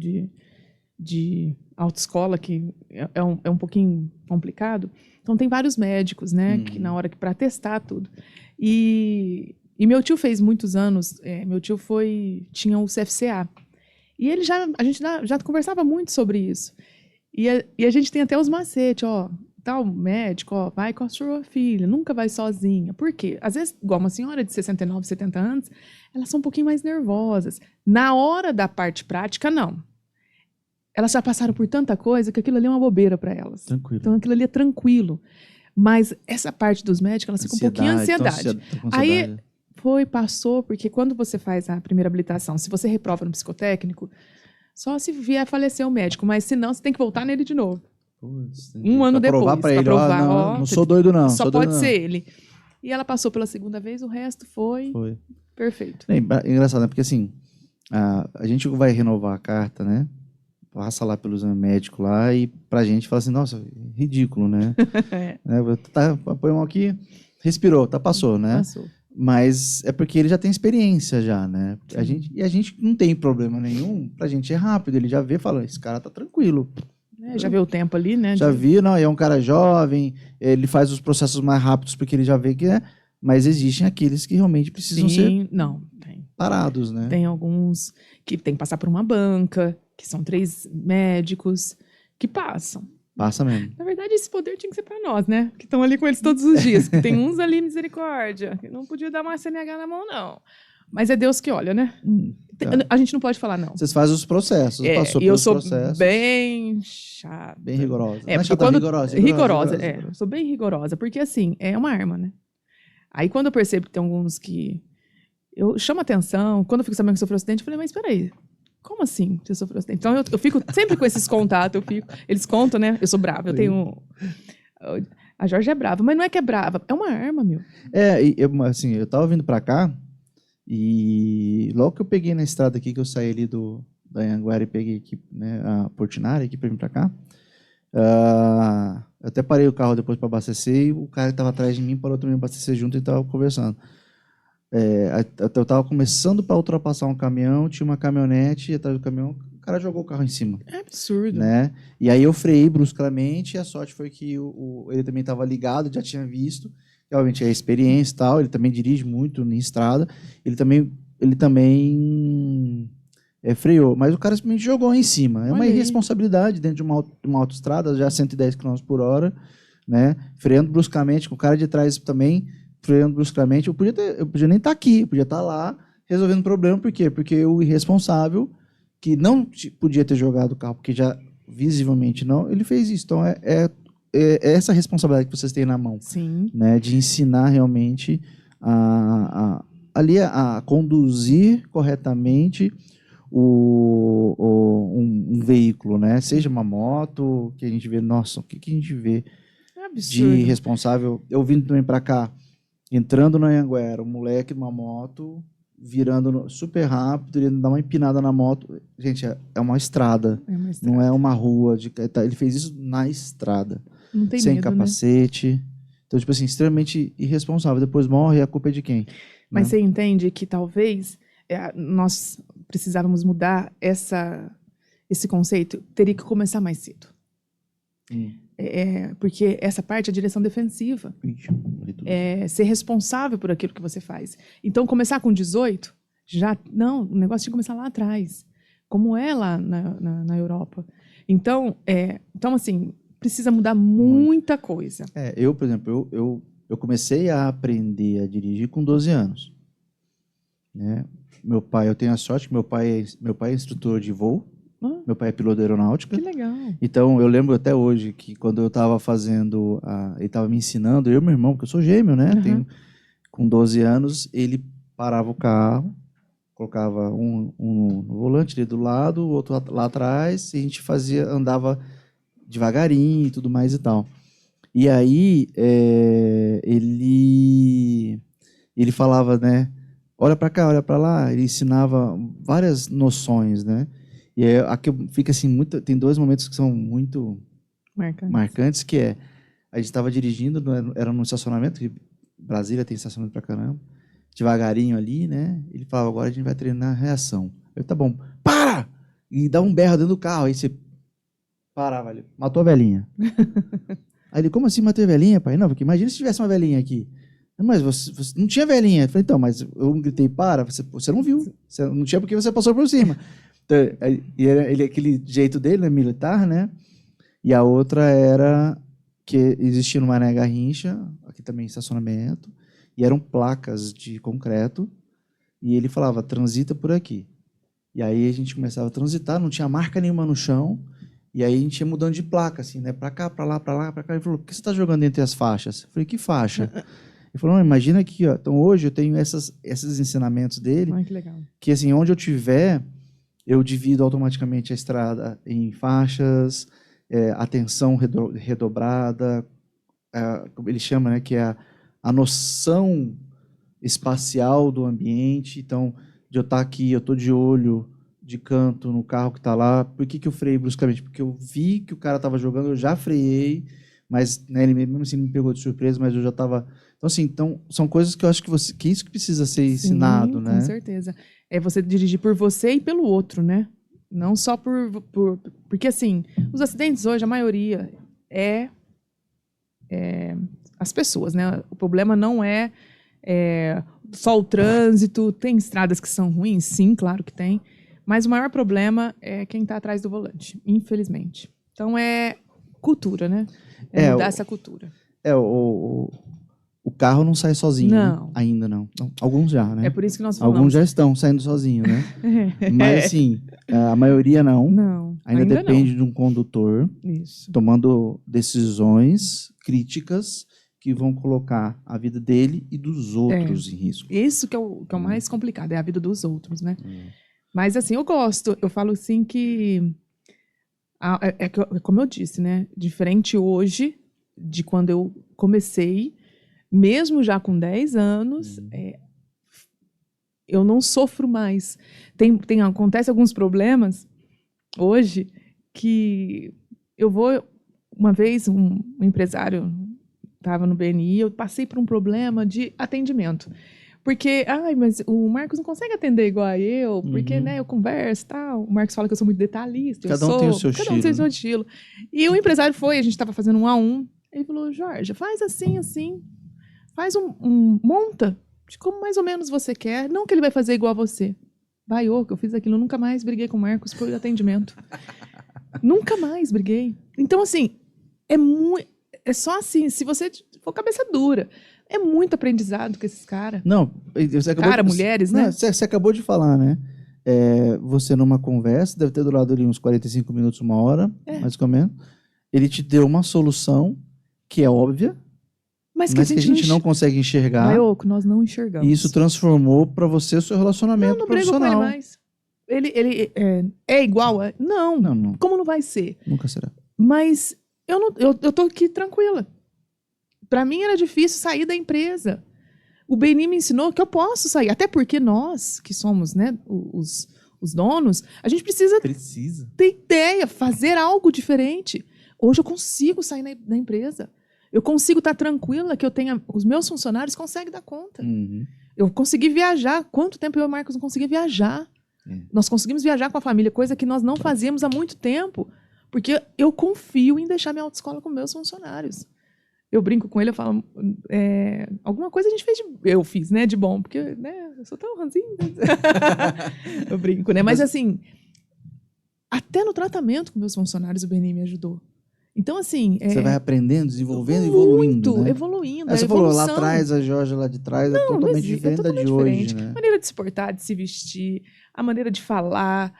de autoescola, que é um pouquinho complicado, então tem vários médicos, né, que na hora que para testar tudo. E meu tio fez muitos anos, meu tio tinha o CFCA. E a gente já conversava muito sobre isso. E a gente tem até os macetes, tal médico, vai com a sua filha, nunca vai sozinha. Por quê? Às vezes, igual uma senhora de 69, 70 anos, elas são um pouquinho mais nervosas. Na hora da parte prática, não. Elas já passaram por tanta coisa que aquilo ali é uma bobeira para elas. Tranquilo. Então, aquilo ali é tranquilo. Mas essa parte dos médicos, elas ficam um pouquinho ansiedade. Aí, passou, porque quando você faz a primeira habilitação, se você reprova no psicotécnico, só se vier a falecer o médico, mas se não, você tem que voltar nele de novo. Um ano depois. Provar para ele, não sou doido não. Só pode ser ele. E ela passou pela segunda vez, o resto foi perfeito. Engraçado, né? Porque assim, a gente vai renovar a carta, né? Passa lá pelo exame médico lá e pra gente fala assim, nossa, ridículo, né? Põe a mão aqui, respirou, passou, né? Passou. Mas é porque ele já tem experiência já, né? A gente não tem problema nenhum, pra gente é rápido, ele já vê e fala, esse cara tá tranquilo. Já vê o tempo ali, né? Já viu, não, é um cara jovem, ele faz os processos mais rápidos porque ele já vê que mas existem aqueles que realmente precisam ser parados, né? Tem alguns que tem que passar por uma banca, que são 3 médicos, que passam. Passa mesmo. Na verdade, esse poder tinha que ser para nós, né? Que estão ali com eles todos os dias. Que tem uns ali, misericórdia. Que não podia dar uma CNH na mão, não. Mas é Deus que olha, né? A gente não pode falar não. Vocês fazem os processos, passou e eu pelos sou processos. bem chata. Bem rigorosa. Rigorosa. Eu sou bem rigorosa, porque assim, é uma arma, né? Aí quando eu percebo que tem alguns que eu chamo atenção, quando eu fico sabendo que sofreu acidente, eu falei, mas espera aí. Como assim você sofreu acidente? Então eu fico sempre com esses contatos, eles contam, né? Eu sou brava, eu tenho... A Jorge é brava, mas não é que é brava, é uma arma, meu. Eu tava vindo pra cá e logo que eu peguei na estrada aqui, que eu saí ali da Anhanguera e peguei aqui, né, a Portinari aqui pra vir pra cá, eu até parei o carro depois pra abastecer e o cara que tava atrás de mim parou também pra abastecer junto e tava conversando. Eu tava começando para ultrapassar um caminhão, tinha uma caminhonete atrás do caminhão, o cara jogou o carro em cima. É absurdo. Né? E aí eu freiei bruscamente, e a sorte foi que ele também estava ligado, já tinha visto, realmente é experiência e tal, ele também dirige muito em estrada, ele também freou, mas o cara simplesmente jogou em cima. É uma irresponsabilidade dentro de uma autoestrada, já 110 km por hora, né? Freando bruscamente, com o cara de trás também freando bruscamente, eu podia nem estar aqui, eu podia estar lá resolvendo o problema. Por quê? Porque o irresponsável, que não podia ter jogado o carro, porque já visivelmente não, ele fez isso. Então, é essa responsabilidade que vocês têm na mão. Sim. Né, de ensinar realmente a conduzir corretamente um veículo, né? Seja uma moto, que a gente vê, nossa, o que a gente vê de irresponsável. Eu vindo também para cá, entrando na Anhanguera, um moleque numa moto, virando super rápido, ele dá uma empinada na moto. Gente, é uma estrada, não é uma rua. Ele fez isso na estrada, não tem sem medo, capacete. Né? Então, tipo assim, extremamente irresponsável. Depois morre e a culpa é de quem? Mas você entende que talvez nós precisávamos mudar esse conceito? Teria que começar mais cedo. Porque essa parte é a direção defensiva. Ser responsável por aquilo que você faz. Então, começar com 18, não, o negócio tinha que começar lá atrás, como é lá na Europa. Então, assim, precisa mudar muita coisa. Eu, por exemplo, eu comecei a aprender a dirigir com 12 anos. Né? Meu pai, eu tenho a sorte que meu pai é instrutor de voo. Meu pai é piloto de aeronáutica. Que legal. Então, eu lembro até hoje que quando eu estava fazendo, ele estava me ensinando, eu e meu irmão, porque eu sou gêmeo, né? Com 12 anos, ele parava o carro, colocava um no volante ali do lado, o outro lá atrás, e a gente andava devagarinho e tudo mais e tal. E aí, ele falava, né? Olha para cá, olha para lá. Ele ensinava várias noções, né? E aqui fica assim, tem 2 momentos que são muito marcantes, que a gente estava dirigindo, era num estacionamento, que Brasília tem estacionamento pra caramba, devagarinho ali, né? Ele falava, agora a gente vai treinar a reação. Eu, tá bom, para! E dá um berro dentro do carro, aí você parava ali, matou a velhinha. Aí ele, como assim matei a velhinha, pai? Não, porque imagina se tivesse uma velhinha aqui. Mas você não tinha velhinha. Eu falei, então, mas eu gritei, para, você não viu, você não tinha porque você passou por cima. Então, ele aquele jeito dele, né, militar, né? E a outra era que existia no Mané Garrincha, aqui também estacionamento, e eram placas de concreto, e ele falava, transita por aqui. E aí a gente começava a transitar, não tinha marca nenhuma no chão, e aí a gente ia mudando de placa, assim, né? Pra cá, pra lá, pra lá, pra cá. Ele falou, por que você está jogando entre as faixas? Eu falei, que faixa? Ele falou, não, imagina aqui, ó. Então hoje eu tenho esses ensinamentos dele, que legal. Que assim, onde eu tiver, eu divido automaticamente a estrada em faixas, atenção redobrada, como ele chama, né, que é a noção espacial do ambiente. Então, de eu estar aqui, eu estou de olho, de canto no carro que está lá. Por que eu freiei bruscamente? Porque eu vi que o cara estava jogando, eu já freiei, mas né, ele mesmo assim me pegou de surpresa, mas eu já estava... Então, assim, são coisas que eu acho que isso que precisa ser ensinado, né? Com certeza. É você dirigir por você e pelo outro, né? Não só porque, assim, os acidentes hoje, a maioria é as pessoas, né? O problema não é só o trânsito. Tem estradas que são ruins? Sim, claro que tem. Mas o maior problema é quem está atrás do volante, infelizmente. Então, é cultura, né? Mudar essa cultura. O carro não sai sozinho, não. Né? Ainda não. Alguns já, né? É por isso que nós falamos. Alguns já estão saindo sozinhos, né? Mas, assim, a maioria não. Não. Ainda depende de um condutor isso. Tomando decisões críticas que vão colocar a vida dele e dos outros em risco. Isso que é o mais complicado, é a vida dos outros, né? Mas, assim, eu gosto. Eu falo, assim, que... como eu disse, né? Diferente hoje de quando eu comecei... Mesmo já com 10 anos, eu não sofro mais. Acontece alguns problemas hoje que eu vou... Uma vez, um empresário estava no BNI, eu passei por um problema de atendimento. Porque, mas o Marcos não consegue atender igual a eu, porque né, eu converso e tal. O Marcos fala que eu sou muito detalhista. Cada um tem o seu estilo. Cada um tem o seu estilo. E o empresário foi, a gente estava fazendo 1 a 1. Ele falou, Jorge, faz assim, assim. Faz monta de como mais ou menos você quer. Não que ele vai fazer igual a você. Que eu fiz aquilo. Eu nunca mais briguei com o Marcos por atendimento. Nunca mais briguei. Então, assim, é só assim, se você for cabeça dura. É muito aprendizado com esses caras. Não, você acabou mulheres, né? Você acabou de falar, né? Você numa conversa, deve ter durado ali uns 45 minutos, 1 hora, mais ou menos. Ele te deu uma solução que é óbvia, mas que a gente não consegue enxergar. Baioco, nós não enxergamos. E isso transformou para você o seu relacionamento profissional. Não brigo com ele mais. Ele é igual? Não. Como não vai ser? Nunca será. Mas eu tô aqui tranquila. Para mim era difícil sair da empresa. O BNI me ensinou que eu posso sair. Até porque nós, que somos, né, os donos, a gente precisa ter ideia, fazer algo diferente. Hoje eu consigo sair da empresa. Eu consigo estar tranquila que os meus funcionários conseguem dar conta. Eu consegui viajar. Quanto tempo eu e o Marcos não conseguimos viajar? Nós conseguimos viajar com a família, coisa que nós não fazíamos há muito tempo, Porque eu confio em deixar minha autoescola com meus funcionários. Eu brinco com ele, eu falo, alguma coisa a gente fez eu fiz, né, de bom, porque, né, eu sou tão ranzinho. Eu brinco, né? Mas assim, até no tratamento com meus funcionários, o BNI me ajudou. Então, assim... Você vai aprendendo, desenvolvendo, evoluindo, né? Evoluindo. Você falou lá atrás, a Jorge lá de trás, é totalmente diferente da de hoje, né? A maneira de se portar, de se vestir, a maneira de falar.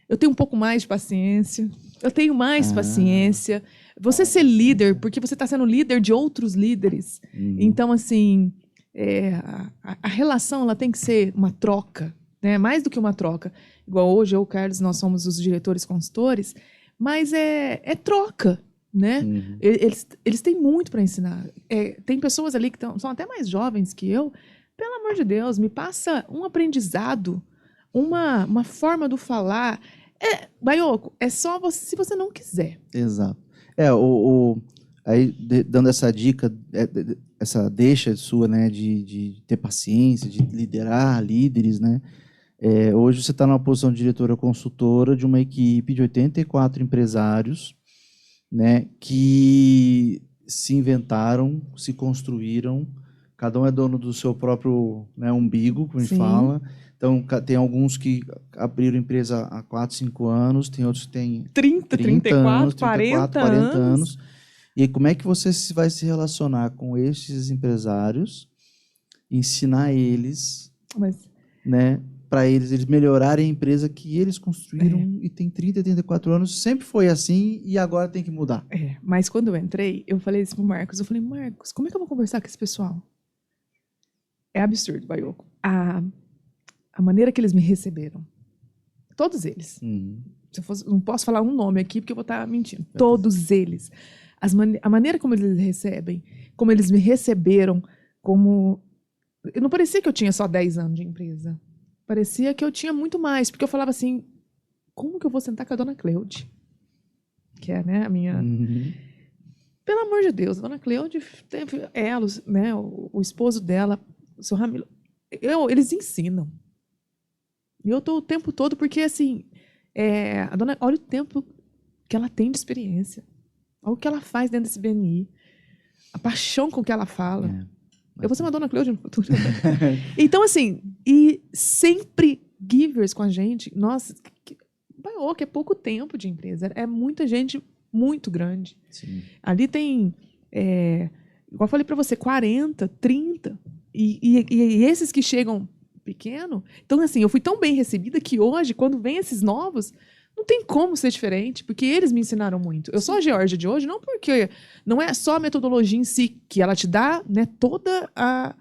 Eu tenho um pouco mais de paciência. Eu tenho mais paciência. Você ser líder, porque você está sendo líder de outros líderes. Então, assim, a relação ela tem que ser uma troca, né? Mais do que uma troca. Igual hoje, eu e o Carlos, nós somos os diretores consultores, mas é troca, né? Eles têm muito para ensinar. Tem pessoas ali que são até mais jovens que eu. Pelo amor de Deus, me passa um aprendizado, uma forma do falar. Baioco, é só você, se você não quiser. Exato. Aí, dando essa dica, essa deixa sua, né, de ter paciência, de liderar líderes, né? Hoje você está numa posição de diretora consultora de uma equipe de 84 empresários, né, que se inventaram, se construíram, cada um é dono do seu próprio, né, umbigo, como a gente fala. Então, tem alguns que abriram empresa há 4, 5 anos, tem outros que têm 30 anos, 40 anos. E como é que você vai se relacionar com esses empresários, ensinar eles, né, para eles melhorarem a empresa que eles construíram e tem 30, 34 anos, sempre foi assim e agora tem que mudar. Mas quando eu entrei, eu falei isso pro Marcos, Marcos, como é que eu vou conversar com esse pessoal? É absurdo, Baioco. A maneira que eles me receberam. Todos eles. Não posso falar um nome aqui porque eu vou estar mentindo. Todos eles. A maneira como eles recebem, como eles me receberam, não parecia que eu tinha só 10 anos de empresa. Parecia que eu tinha muito mais. Porque eu falava assim, como que eu vou sentar com a dona Cleude? Que é, né, a minha... Pelo amor de Deus, a dona Cleude teve ela, né, o esposo dela, o seu Ramiro. Eles ensinam. E eu estou o tempo todo, porque assim, a dona, olha o tempo que ela tem de experiência. Olha o que ela faz dentro desse BNI. A paixão com que ela fala. Eu vou ser uma dona Cleude no futuro. Então, assim, e sempre givers com a gente. Nossa, que é pouco tempo de empresa. É muita gente muito grande. Sim. Ali tem, igual eu falei para você, 40, 30. E esses que chegam pequeno. Então, assim, eu fui tão bem recebida que hoje, quando vem esses novos, não tem como ser diferente, porque eles me ensinaram muito. Eu sou a Geórgia de hoje, não porque não é só a metodologia em si, que ela te dá, né, toda a...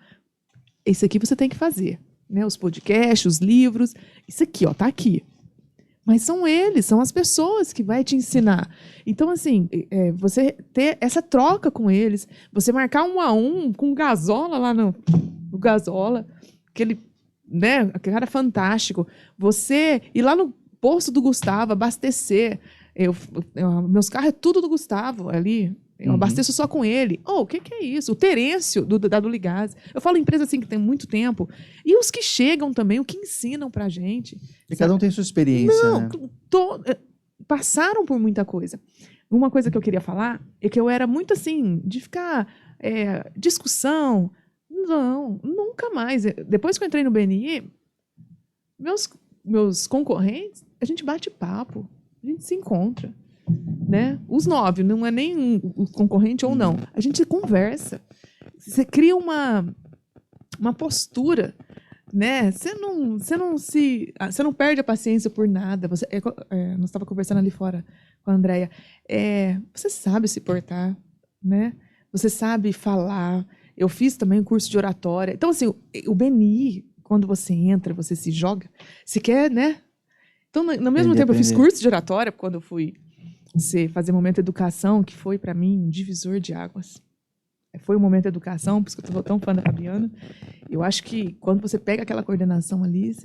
Isso aqui você tem que fazer, né, os podcasts, os livros, isso aqui, ó, tá aqui. Mas são eles, são as pessoas que vai te ensinar. Então, assim, você ter essa troca com eles, você marcar 1 a 1 com o Gazola lá no Gazola, aquele cara fantástico. Você ir lá no posto do Gustavo, abastecer. Meus carros é tudo do Gustavo ali. Eu abasteço só com ele. O que é isso? O Terêncio, da Duligás. Eu falo empresa assim que tem muito tempo. E os que chegam também, o que ensinam pra gente. E cada um tem sua experiência, né? Passaram por muita coisa. Uma coisa que eu queria falar é que eu era muito assim, de ficar discussão. Não, nunca mais. Depois que eu entrei no BNI, meus concorrentes, a gente bate papo, a gente se encontra, né? Os 9, não é nem o concorrente ou não. A gente conversa. Você cria uma postura, né? Você não perde a paciência por nada. Nós estávamos conversando ali fora com a Andréia. Você sabe se portar, né? Você sabe falar. Eu fiz também um curso de oratória. Então, assim, o BNI, quando você entra, você se joga, se quer, né? Então, no mesmo tempo, eu fiz curso de oratória, quando eu fui fazer Momento Educação, que foi, para mim, um divisor de águas. Foi um Momento Educação, por isso que eu estou tão fã da Fabiana. Eu acho que, quando você pega aquela coordenação ali,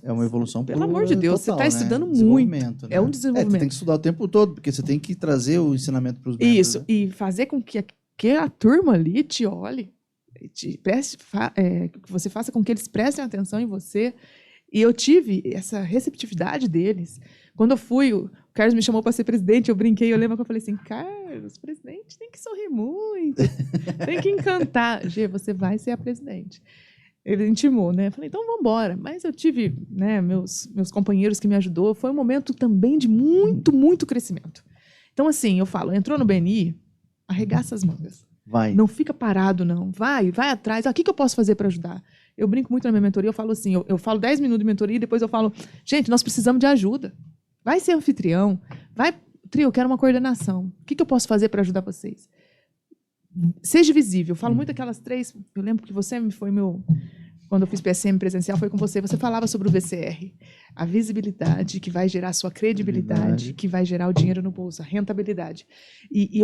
é uma evolução pelo amor de Deus, total, você está estudando né? muito. Né? É um desenvolvimento. Você tem que estudar o tempo todo, porque você tem que trazer o ensinamento para os membros. Isso, né? E fazer com que a turma ali te olhe, que você faça com que eles prestem atenção em você. E eu tive essa receptividade deles. Quando eu fui, o Carlos me chamou para ser presidente, eu brinquei, eu lembro que eu falei assim, Carlos, presidente tem que sorrir muito, tem que encantar. Gê, você vai ser a presidente. Ele intimou, né? Eu falei, então vamos embora. Mas eu tive, né, meus companheiros que me ajudou. Foi um momento também de muito, muito crescimento. Então, assim, eu falo, entrou no BNI, arregaça as mangas. Vai. Não fica parado, não. Vai atrás. O que eu posso fazer para ajudar? Eu brinco muito na minha mentoria, eu falo assim, eu falo 10 minutos de mentoria e depois eu falo, gente, nós precisamos de ajuda. Vai ser anfitrião. Vai, Trio, eu quero uma coordenação. O que eu posso fazer para ajudar vocês? Seja visível. Eu falo muito aquelas 3. Eu lembro que você foi meu. Quando eu fiz PSM presencial, foi com você. Você falava sobre o VCR. A visibilidade que vai gerar a sua credibilidade, que vai gerar o dinheiro no bolso, a rentabilidade. E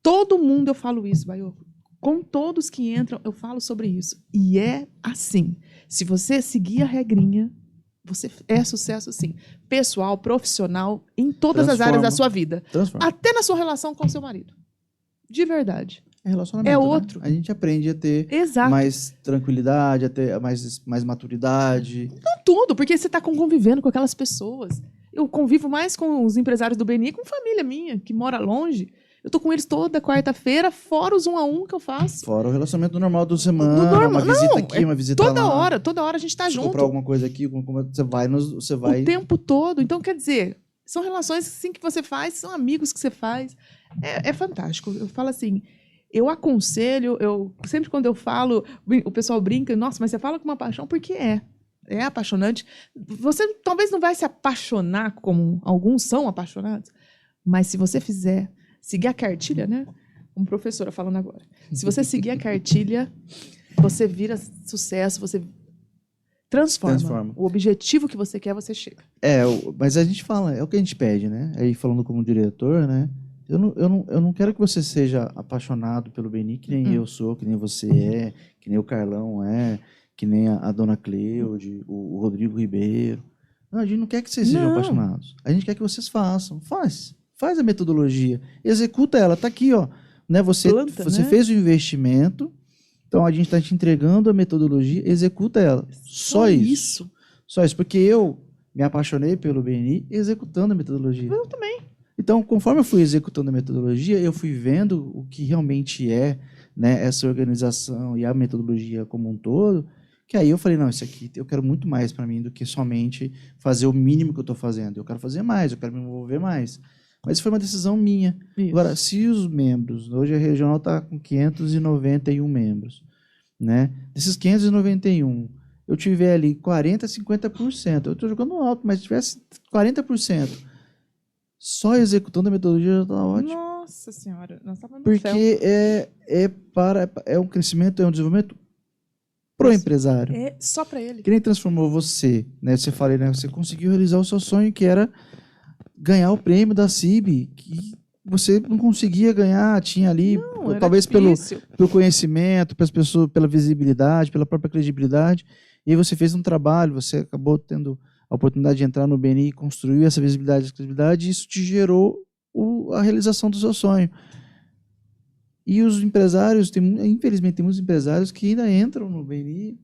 todo mundo eu falo isso, Baioco. Com todos que entram, eu falo sobre isso. E é assim. Se você seguir a regrinha, você é sucesso, sim. Pessoal, profissional, em todas as áreas da sua vida. Até na sua relação com o seu marido. De verdade. É relacionamento, é outro. Né? A gente aprende a ter mais tranquilidade, a ter mais maturidade. Não tudo, porque você está convivendo com aquelas pessoas. Eu convivo mais com os empresários do BNI, com família minha, que mora longe. Eu tô com eles toda quarta-feira, fora os 1 a 1 que eu faço. Fora o relacionamento normal do semana, uma visita aqui, uma visita lá. Toda hora a gente tá junto. Se comprar alguma coisa aqui, você vai... O tempo todo. Então, quer dizer, são relações assim que você faz, são amigos que você faz. É fantástico. Eu falo assim, eu aconselho, sempre quando eu falo, o pessoal brinca, nossa, mas você fala com uma paixão, porque é apaixonante. Você talvez não vai se apaixonar como alguns são apaixonados, mas se você fizer... Seguir a cartilha, né? Como professora falando agora. Se você seguir a cartilha, você vira sucesso, você transforma. O objetivo que você quer, você chega. Mas a gente fala, é o que a gente pede, né? Aí falando como diretor, né? Eu não quero que você seja apaixonado pelo BNI, que nem eu sou, que nem você é, que nem o Carlão é, que nem a dona Cleude, o Rodrigo Ribeiro. Não, a gente não quer que vocês sejam apaixonados. A gente quer que vocês façam. Faz a metodologia, executa ela, tá aqui, ó. Né? Você fez o investimento, então a gente está te entregando a metodologia, executa ela. Só isso. Só isso, porque eu me apaixonei pelo BNI executando a metodologia. Eu também. Então, conforme eu fui executando a metodologia, eu fui vendo o que realmente é, né, essa organização e a metodologia como um todo, que aí eu falei, não, isso aqui eu quero muito mais para mim do que somente fazer o mínimo que eu estou fazendo. Eu quero fazer mais, eu quero me envolver mais. Mas foi uma decisão minha. Isso. Agora, se os membros, hoje a regional está com 591 membros, né? Desses 591, eu tiver ali 40%, 50%, eu estou jogando alto, mas se tivesse 40%, só executando a metodologia já está ótimo. Nossa Senhora, nós estamos no porque é um crescimento, é um desenvolvimento pro empresário. É só para ele. Que nem transformou você, né? Você falou, né? Você conseguiu realizar o seu sonho, que era ganhar o prêmio da CIB, que você não conseguia ganhar, tinha ali, talvez pelo conhecimento, pelas pessoas, pela visibilidade, pela própria credibilidade, e aí você fez um trabalho, você acabou tendo a oportunidade de entrar no BNI, construir essa visibilidade e credibilidade, e isso te gerou a realização do seu sonho. E os empresários, infelizmente, tem muitos empresários que ainda entram no BNI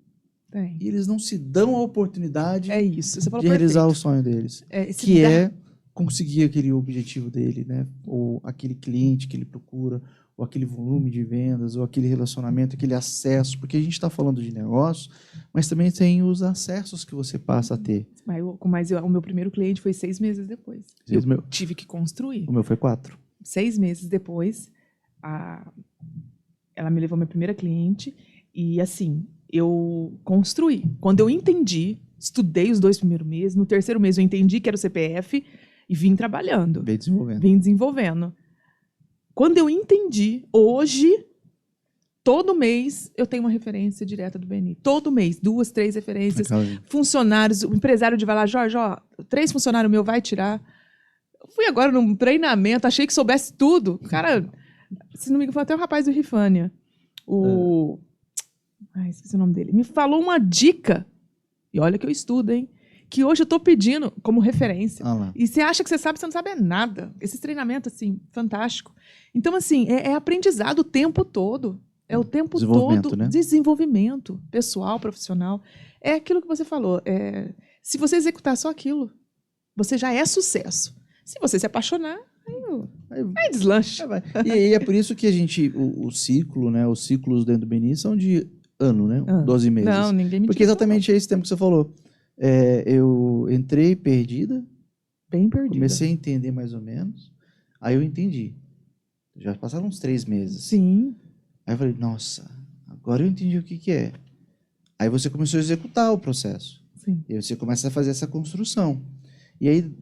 e eles não se dão a oportunidade de realizar o sonho deles, que é conseguir aquele objetivo dele, né? Ou aquele cliente que ele procura, ou aquele volume de vendas, ou aquele relacionamento, aquele acesso, porque a gente está falando de negócio, mas também tem os acessos que você passa a ter. Mas o meu primeiro cliente foi 6 meses depois. Tive que construir. O meu foi 4. 6 meses depois, ela me levou minha primeira cliente e, assim, eu construí. Quando eu entendi, estudei os 2 primeiros meses, no 3º mês eu entendi que era o CPF e vim trabalhando. Vim desenvolvendo. Quando eu entendi, hoje, todo mês, eu tenho uma referência direta do BNI. Todo mês, 2, 3 referências. Funcionários, o empresário de vai lá, Jorge, 3 funcionários meus vai tirar. Eu fui agora num treinamento, achei que soubesse tudo. O cara, se não me engano, foi até o rapaz do Rifânia. Esqueci o nome dele. Me falou uma dica, e olha que eu estudo, hein? Que hoje eu estou pedindo como referência. E você acha que você sabe, você não sabe nada. Esses treinamentos, assim, fantástico. Então, assim, é aprendizado o tempo todo. É o tempo todo. Né? Desenvolvimento pessoal, profissional. É aquilo que você falou. Se você executar só aquilo, você já é sucesso. Se você se apaixonar, aí deslancha. E é por isso que a gente, o ciclo, né? Os ciclos dentro do BNI são de ano, né? 12 meses. Não, ninguém me Porque exatamente é esse tempo que você falou. Eu entrei perdida. Bem perdida. Comecei a entender mais ou menos. Aí eu entendi. Já passaram uns 3 meses. Sim. Aí eu falei, nossa, agora eu entendi o que é. Aí você começou a executar o processo. Sim. E aí você começa a fazer essa construção. E aí,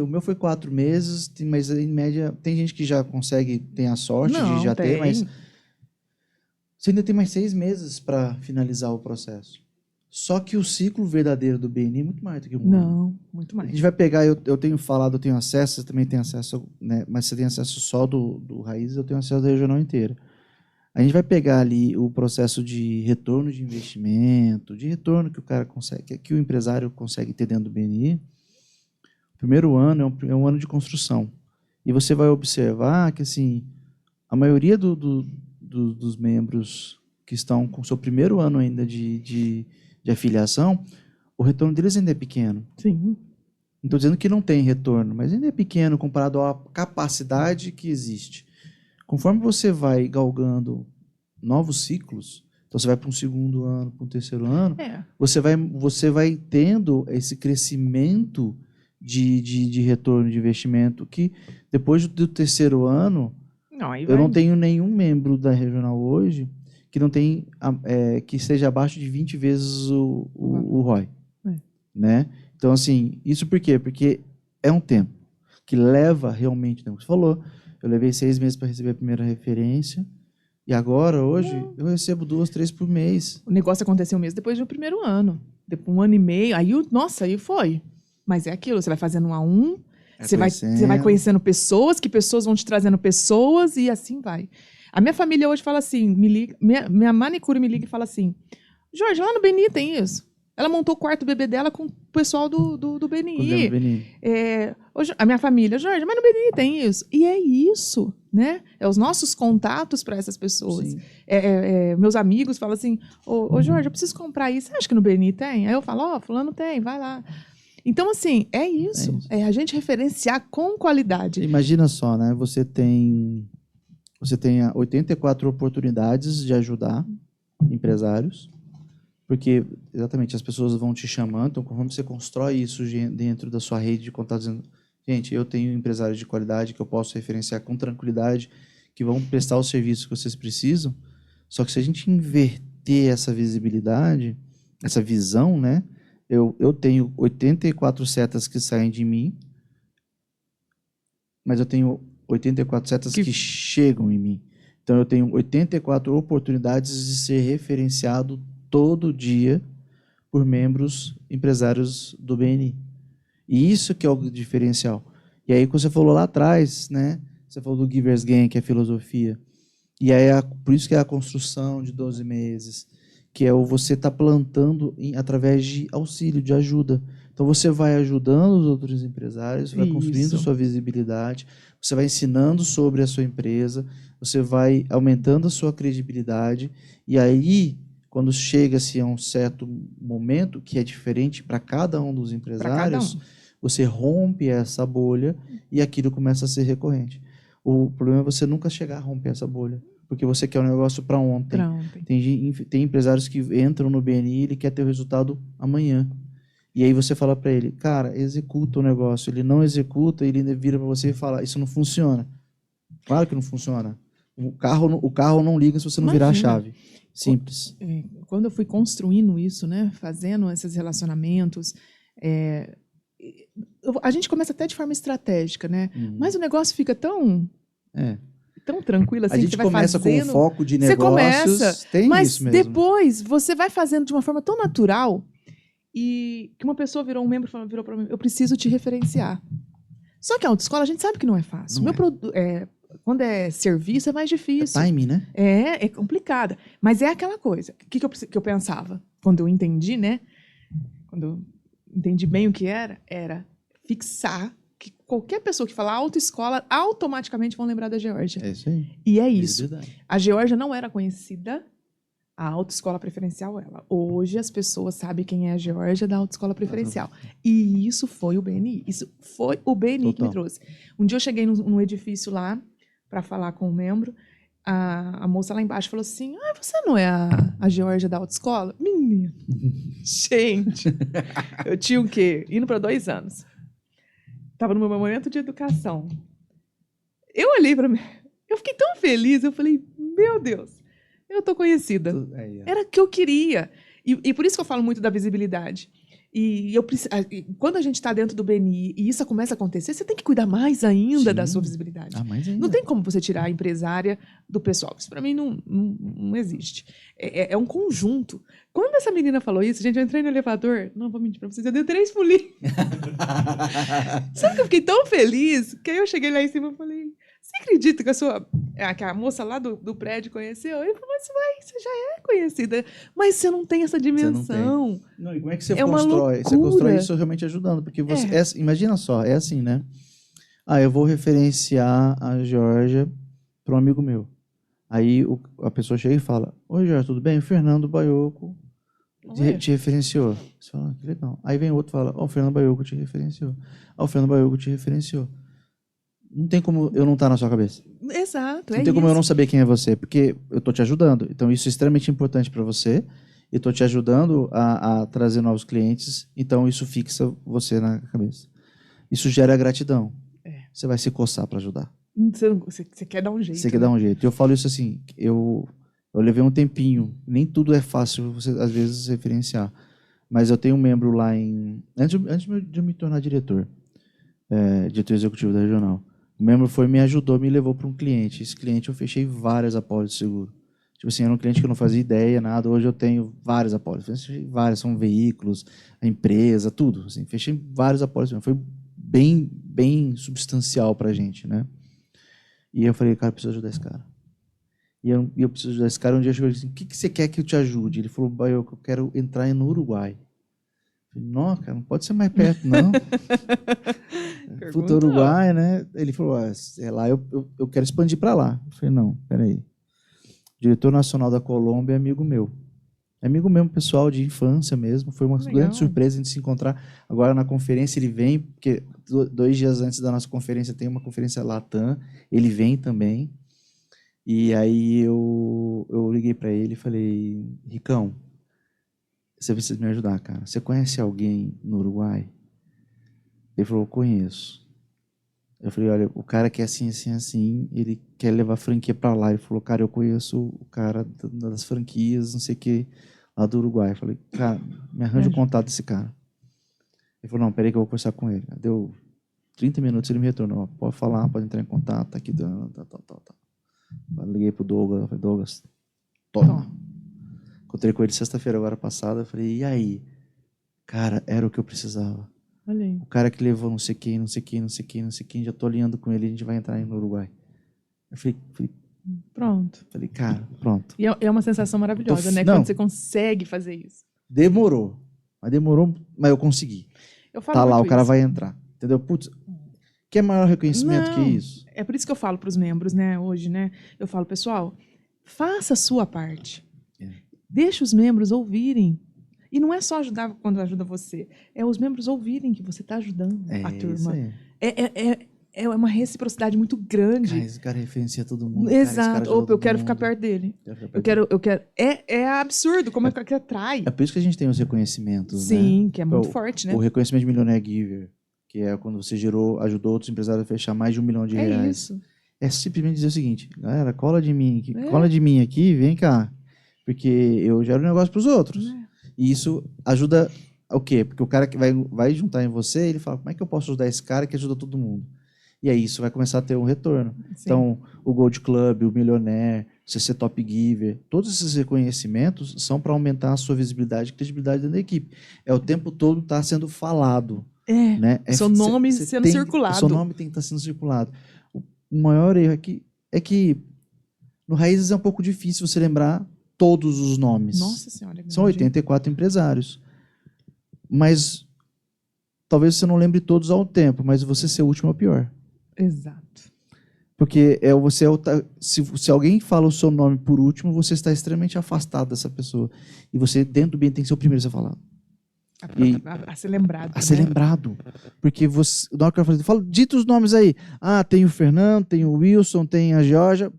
o meu foi 4 meses, mas em média, tem gente que já consegue, tem a sorte de já ter, mas você ainda tem mais 6 meses para finalizar o processo. Só que o ciclo verdadeiro do BNI é muito mais do que um ano. Não, muito mais. A gente vai pegar, eu tenho falado, eu tenho acesso, você também tem acesso, né? Mas você tem acesso só do Raízes, eu tenho acesso da regional inteira. A gente vai pegar ali o processo de retorno de investimento, de retorno que o cara consegue, que o empresário consegue ter dentro do BNI. O primeiro ano é um ano de construção. E você vai observar que, assim, a maioria dos membros que estão com o seu primeiro ano ainda de afiliação, o retorno deles ainda é pequeno. Sim. Não estou dizendo que não tem retorno, mas ainda é pequeno comparado à capacidade que existe. Conforme você vai galgando novos ciclos, então você vai para um segundo ano, para um terceiro ano, você vai tendo esse crescimento de retorno de investimento que depois do terceiro ano, eu não tenho nenhum membro da regional hoje que não tem que seja abaixo de 20 vezes o ROI. Né? Então, assim, isso por quê? Porque é um tempo que leva realmente, como você falou, eu levei 6 meses para receber a primeira referência e agora, hoje, eu recebo 2, 3 por mês. O negócio aconteceu mesmo depois do primeiro ano. Depois 1 ano e meio, aí foi. Mas é aquilo, você vai fazendo 1 a 1, você vai conhecendo pessoas, que pessoas vão te trazendo pessoas e assim vai. A minha família hoje fala assim, me liga, minha manicure me liga e fala assim, Jorge, lá no BNI tem isso. Ela montou o quarto bebê dela com o pessoal do BNI. A minha família, Jorge, mas no BNI tem isso. E é isso, né? É os nossos contatos para essas pessoas. Meus amigos falam assim, ô Jorge, eu preciso comprar isso. Você acha que no BNI tem? Aí eu falo, fulano tem, vai lá. Então, assim, é isso. É a gente referenciar com qualidade. Imagina só, né? Você tem 84 oportunidades de ajudar empresários, porque, exatamente, as pessoas vão te chamando, então, conforme você constrói isso dentro da sua rede de contatos, dizendo, gente, eu tenho empresários de qualidade que eu posso referenciar com tranquilidade, que vão prestar os serviços que vocês precisam, só que se a gente inverter essa visibilidade, essa visão, né? Eu tenho 84 setas que saem de mim, mas eu tenho 84 setas que chegam em mim. Então, eu tenho 84 oportunidades de ser referenciado todo dia por membros empresários do BNI. E isso que é o diferencial. E aí, quando você falou lá atrás, né? Você falou do Giver's Gain, que é a filosofia. E aí, por isso que é a construção de 12 meses, que é o você estar plantando através de auxílio, de ajuda. Então, você vai ajudando os outros empresários, vai construindo sua visibilidade, você vai ensinando sobre a sua empresa, você vai aumentando a sua credibilidade, e aí, quando chega-se a um certo momento, que é diferente para cada um dos empresários, você rompe essa bolha e aquilo começa a ser recorrente. O problema é você nunca chegar a romper essa bolha, porque você quer um negócio para ontem. Tem empresários que entram no BNI e ele quer ter o resultado amanhã. E aí você fala para ele, cara, executa o negócio. Ele não executa, ele vira para você e fala, isso não funciona. Claro que não funciona. O carro não liga se você não virar a chave. Simples. Quando eu fui construindo isso, né, fazendo esses relacionamentos, a gente começa até de forma estratégica, né? Mas o negócio fica tão tranquilo assim. A gente começa com o foco de negócios. Você começa, mas depois você vai fazendo de uma forma tão natural e que uma pessoa virou para mim, eu preciso te referenciar. Só que a autoescola a gente sabe que não é fácil. Quando é serviço é mais difícil. É timing, né? É complicada. Mas é aquela coisa. O que eu pensava? Quando eu entendi, né? Quando eu entendi bem o que era fixar que qualquer pessoa que falar autoescola, automaticamente vão lembrar da Geórgia. É isso aí. E é isso. A Geórgia não era conhecida A autoescola preferencial, ela. Hoje as pessoas sabem quem é a Geórgia da autoescola preferencial. E isso foi o BNI. Isso foi o BNI que me trouxe. Um dia eu cheguei num edifício lá para falar com um membro. A moça lá embaixo falou assim: você não é a Geórgia da autoescola? Menino. Gente, eu tinha o quê? Indo para 2 anos. Estava no meu momento de educação. Eu olhei para mim, eu fiquei tão feliz, eu falei, meu Deus, eu tô conhecida. Era o que eu queria. E por isso que eu falo muito da visibilidade. Quando a gente está dentro do BNI e isso começa a acontecer, você tem que cuidar mais ainda da sua visibilidade. Mais ainda. Não tem como você tirar a empresária do pessoal. Isso para mim não existe. É um conjunto. Quando essa menina falou isso, gente, eu entrei no elevador, não vou mentir para vocês, eu dei 3 pulinhos. Sabe que eu fiquei tão feliz que aí eu cheguei lá em cima e falei, você acredita que a moça lá do prédio conheceu? Ele falou, mas você já é conhecida, mas você não tem essa dimensão. Não, e como é que você constrói? Você constrói isso realmente ajudando, porque você, imagina só, é assim, né? Eu vou referenciar a Geórgia para um amigo meu. Aí a pessoa chega e fala, oi, Geórgia, tudo bem? O Fernando Baioco te referenciou. Você fala, que legal. Aí vem outro e fala, o Fernando Baioco te referenciou. O Fernando Baioco te referenciou. Não tem como eu não estar na sua cabeça. Exato, não tem como eu não saber quem é você, porque eu estou te ajudando. Então, isso é extremamente importante para você. Eu estou te ajudando a trazer novos clientes. Então, isso fixa você na cabeça. Isso gera gratidão. Você vai se coçar para ajudar. Você quer dar um jeito. Você quer dar um jeito. Eu falo isso assim, eu levei um tempinho. Nem tudo é fácil, você às vezes, referenciar. Mas eu tenho um membro lá antes de eu me tornar diretor executivo da regional. O membro me ajudou, me levou para um cliente. Esse cliente eu fechei várias apólices de seguro. Tipo assim, era um cliente que eu não fazia ideia, nada. Hoje eu tenho várias apólices. Fechei várias, são veículos, a empresa, tudo. Assim, fechei várias apólices. Foi bem substancial para a gente, né? E eu falei, cara, eu preciso ajudar esse cara. E eu preciso ajudar esse cara. Um dia eu cheguei e falei assim, o que você quer que eu te ajude? Ele falou, eu quero entrar no Uruguai. Eu falei, não, cara, não pode ser mais perto, não. Puta, Uruguai, né? Ele falou, lá eu quero expandir para lá. Eu falei, não, peraí. O diretor nacional da Colômbia é amigo meu. É amigo mesmo, pessoal, de infância mesmo. Foi uma grande surpresa a gente se encontrar. Agora, na conferência, ele vem, porque 2 dias antes da nossa conferência tem uma conferência Latam. Ele vem também. E aí eu liguei para ele e falei, Ricão, você precisa me ajudar, cara. Você conhece alguém no Uruguai? Ele falou, conheço. Eu falei, olha, o cara que é assim, assim, assim, ele quer levar a franquia para lá. Ele falou, cara, eu conheço o cara das franquias, não sei o que, lá do Uruguai. Eu falei, cara, me arranja o contato desse cara. Ele falou, não, peraí que eu vou conversar com ele. Deu 30 minutos, ele me retornou. Pode falar, pode entrar em contato, tá aqui, tal. Eu liguei pro Douglas, eu falei, Douglas, toma. Encontrei com ele sexta-feira agora passada, eu falei, e aí? Cara, era o que eu precisava. O cara que levou não sei quem, já tô alinhando com ele, a gente vai entrar no Uruguai. Eu falei pronto. Falei, cara, pronto. E é uma sensação maravilhosa, né? Quando você consegue fazer isso. Demorou, mas eu consegui. Tá lá, o cara vai entrar. Entendeu? Putz, que é maior reconhecimento que isso? É por isso que eu falo para os membros, né, hoje, né? Eu falo, pessoal, faça a sua parte. Deixa os membros ouvirem. E não é só ajudar quando ajuda você, é os membros ouvirem que você está ajudando a turma. É uma reciprocidade muito grande. Cara, esse cara referencia todo mundo. Exato. Opa, eu quero ficar perto dele. Eu quero. É absurdo como é que atrai. É por isso que a gente tem os reconhecimentos, Sim, né? que é muito forte, né? O reconhecimento de Millionaire Giver, que é quando você ajudou outros empresários a fechar mais de R$1 milhão. É isso. É simplesmente dizer o seguinte, galera, cola de mim aqui, vem cá. Porque eu gero negócio para os outros. E isso ajuda o quê? Porque o cara que vai juntar em você, ele fala, como é que eu posso ajudar esse cara que ajuda todo mundo? E aí isso vai começar a ter um retorno. Sim. Então, o Gold Club, o Millionaire, o CC Top Giver, todos esses reconhecimentos são para aumentar a sua visibilidade e credibilidade dentro da equipe. É o tempo todo estar sendo falado. Né? Seu nome sendo circulado. Seu nome tem que estar sendo circulado. O maior erro é que no Raízes é um pouco difícil você lembrar todos os nomes. Nossa Senhora. São 84 empresários. Mas talvez você não lembre todos ao tempo, mas você ser o último é o pior. Exato. Porque se alguém fala o seu nome por último, você está extremamente afastado dessa pessoa. E você, dentro do ambiente, tem que ser o primeiro a ser falado. A ser lembrado. A ser lembrado. Porque você, na hora que eu falo, dita os nomes aí. Ah, tem o Fernando, tem o Wilson, tem a Georgia.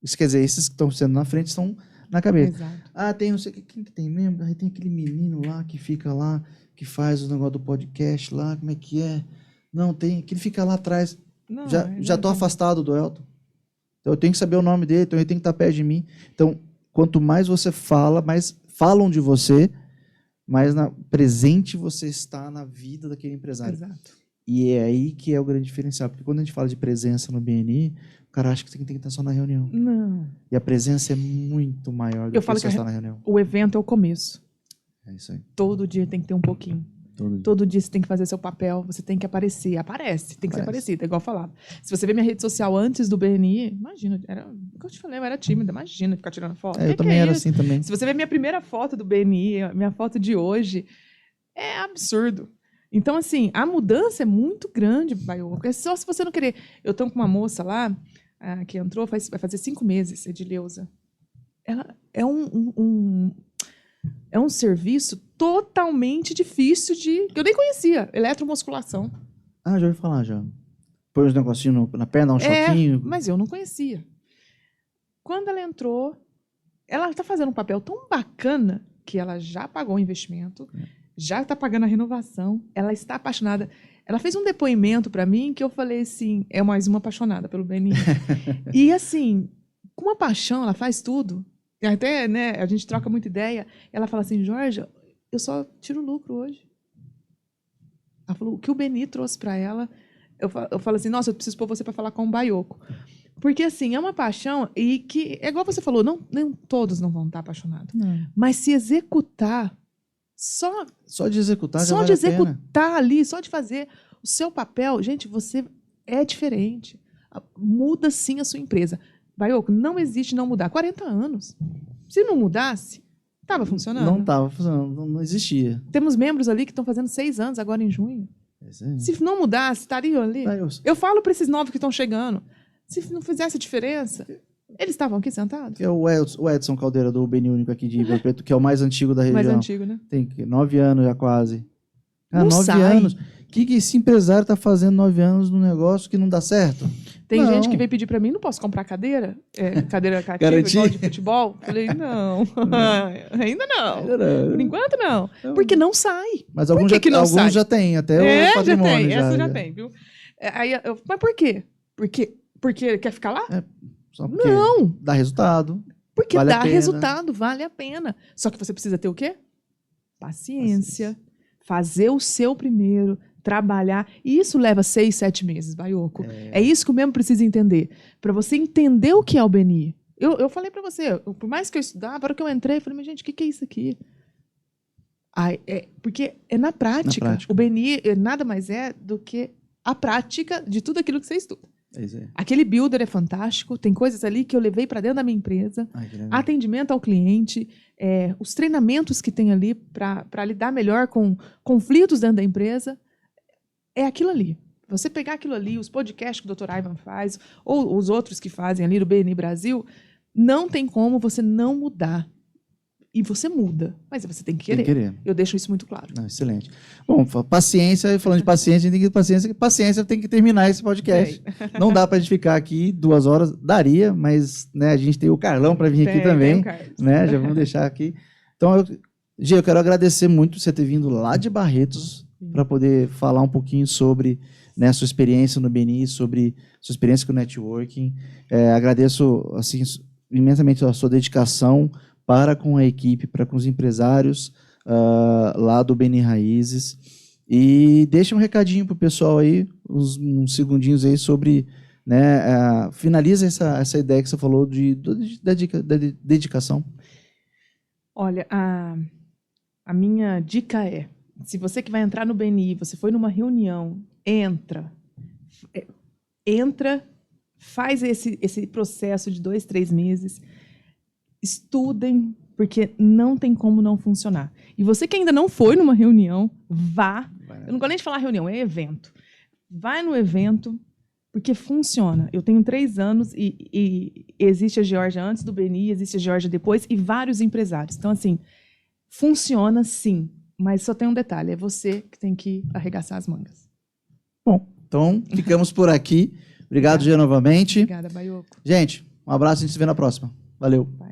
Isso quer dizer, esses que estão sendo na frente estão na cabeça. Exato. Ah, tem não sei quem que tem mesmo? Aí tem aquele menino lá que fica lá, que faz o negócio do podcast lá, como é que é? Não, tem, que ele fica lá atrás. Não, já estou afastado do Elton. Então eu tenho que saber o nome dele, então ele tem que estar perto de mim. Então, quanto mais você fala, mais falam de você, mais presente você está na vida daquele empresário. Exato. E é aí que é o grande diferencial. Porque quando a gente fala de presença no BNI, o cara acha que tem que estar só na reunião. Não. E a presença é muito maior do que só estar na reunião. O evento é o começo. É isso aí. Todo dia tem que ter um pouquinho. Todo dia você tem que fazer seu papel, você tem que aparecer. Aparece, tem que ser aparecido, é igual eu falava. Se você ver minha rede social antes do BNI, imagina, como eu te falei, eu era tímida, imagina ficar tirando foto. Eu também era assim também. Se você ver minha primeira foto do BNI, minha foto de hoje, é absurdo. Então, assim, a mudança é muito grande, Baioco. É só se você não querer. Eu estou com uma moça lá, que entrou, vai fazer 5 meses, Edileuza. Ela é um serviço totalmente difícil que eu nem conhecia, eletromusculação. Ah, já ouvi falar, já. Põe uns negocinhos na perna, um choquinho. Mas eu não conhecia. Quando ela entrou, ela está fazendo um papel tão bacana que ela já pagou o investimento, já está pagando a renovação, ela está apaixonada. Ela fez um depoimento para mim que eu falei assim, é mais uma apaixonada pelo BNI. E assim, com uma paixão, ela faz tudo. E até, né, a gente troca muita ideia. Ela fala assim, Jorge, eu só tiro lucro hoje. Ela falou, o que o BNI trouxe para ela, eu falo assim, nossa, eu preciso pôr você para falar com o Baioco. Porque, assim, é uma paixão e que, é igual você falou, nem todos não vão estar apaixonados. Não. Mas se executar, só de executar já vale a pena. Ali, só de fazer o seu papel, gente, você é diferente. Muda, sim, a sua empresa. Baioco, não existe não mudar. 40 anos. Se não mudasse, estava funcionando? Não estava funcionando, não existia. Temos membros ali que estão fazendo 6 anos agora em junho. Se não mudasse, estariam ali. Eu falo para esses novos que estão chegando, se não fizesse diferença, eles estavam aqui sentados. É o Edson Caldeira, do BNI Único aqui de Ribeirão Preto, que é o mais antigo da região. Mais antigo, né? Tem 9 anos já quase. 9 sai. anos. O que esse empresário está fazendo 9 anos num negócio que não dá certo? Tem gente que veio pedir para mim, não posso comprar cadeira? Cadeira cativa, igual de futebol? Falei, não. Ainda não. Por enquanto, não. Porque não sai. Mas alguns já têm, até o patrimônio. Já tem, essa já tem, viu? Mas por quê? Porque quer ficar lá? Só porque não. Dá resultado. Porque dá resultado, vale a pena. Só que você precisa ter o quê? Paciência. Fazer o seu primeiro, trabalhar. E isso leva 6, 7 meses, Baioco. É isso que o membro precisa entender. Para você entender o que é o BNI. Eu falei para você, por mais que eu estudava, na hora que eu entrei, eu falei, mas gente, o que é isso aqui? Porque é na prática. O BNI nada mais é do que a prática de tudo aquilo que você estuda. Aquele builder é fantástico, tem coisas ali que eu levei para dentro da minha empresa, atendimento ao cliente, os treinamentos que tem ali para lidar melhor com conflitos dentro da empresa, é aquilo ali. Você pegar aquilo ali, os podcasts que o Dr. Ivan faz, ou os outros que fazem ali do BNI Brasil, não tem como você não mudar. E você muda, mas você tem que querer. Tem que querer. Eu deixo isso muito claro. Excelente. Bom, paciência, falando de paciência, a gente tem que ter paciência. Paciência tem que terminar esse podcast. Não dá para a gente ficar aqui 2 horas, daria, mas né, a gente tem o Carlão para vir aqui também. Né, já vamos deixar aqui. Então, eu quero agradecer muito você ter vindo lá de Barretos para poder falar um pouquinho sobre a sua experiência no BNI, sobre sua experiência com o networking. Agradeço assim, imensamente a sua dedicação para com a equipe, para com os empresários lá do BNI Raízes. E deixa um recadinho para o pessoal aí, uns segundinhos aí sobre, né, finaliza essa ideia que você falou da dedicação. Olha, a minha dica é, se você que vai entrar no BNI, você foi numa reunião, entra, faz esse processo de 2, 3 meses, estudem, porque não tem como não funcionar. E você que ainda não foi numa reunião, vá. Eu não gosto nem de falar reunião, é evento. Vai no evento, Porque funciona. Eu tenho 3 anos e existe a Geórgia antes do Beni, existe a Geórgia depois e vários empresários. Então, assim, funciona sim, mas só tem um detalhe, é você que tem que arregaçar as mangas. Bom, então ficamos por aqui. Obrigado, Gia, novamente. Obrigada, Baioco. Gente, um abraço e a gente se vê na próxima. Valeu. Bye.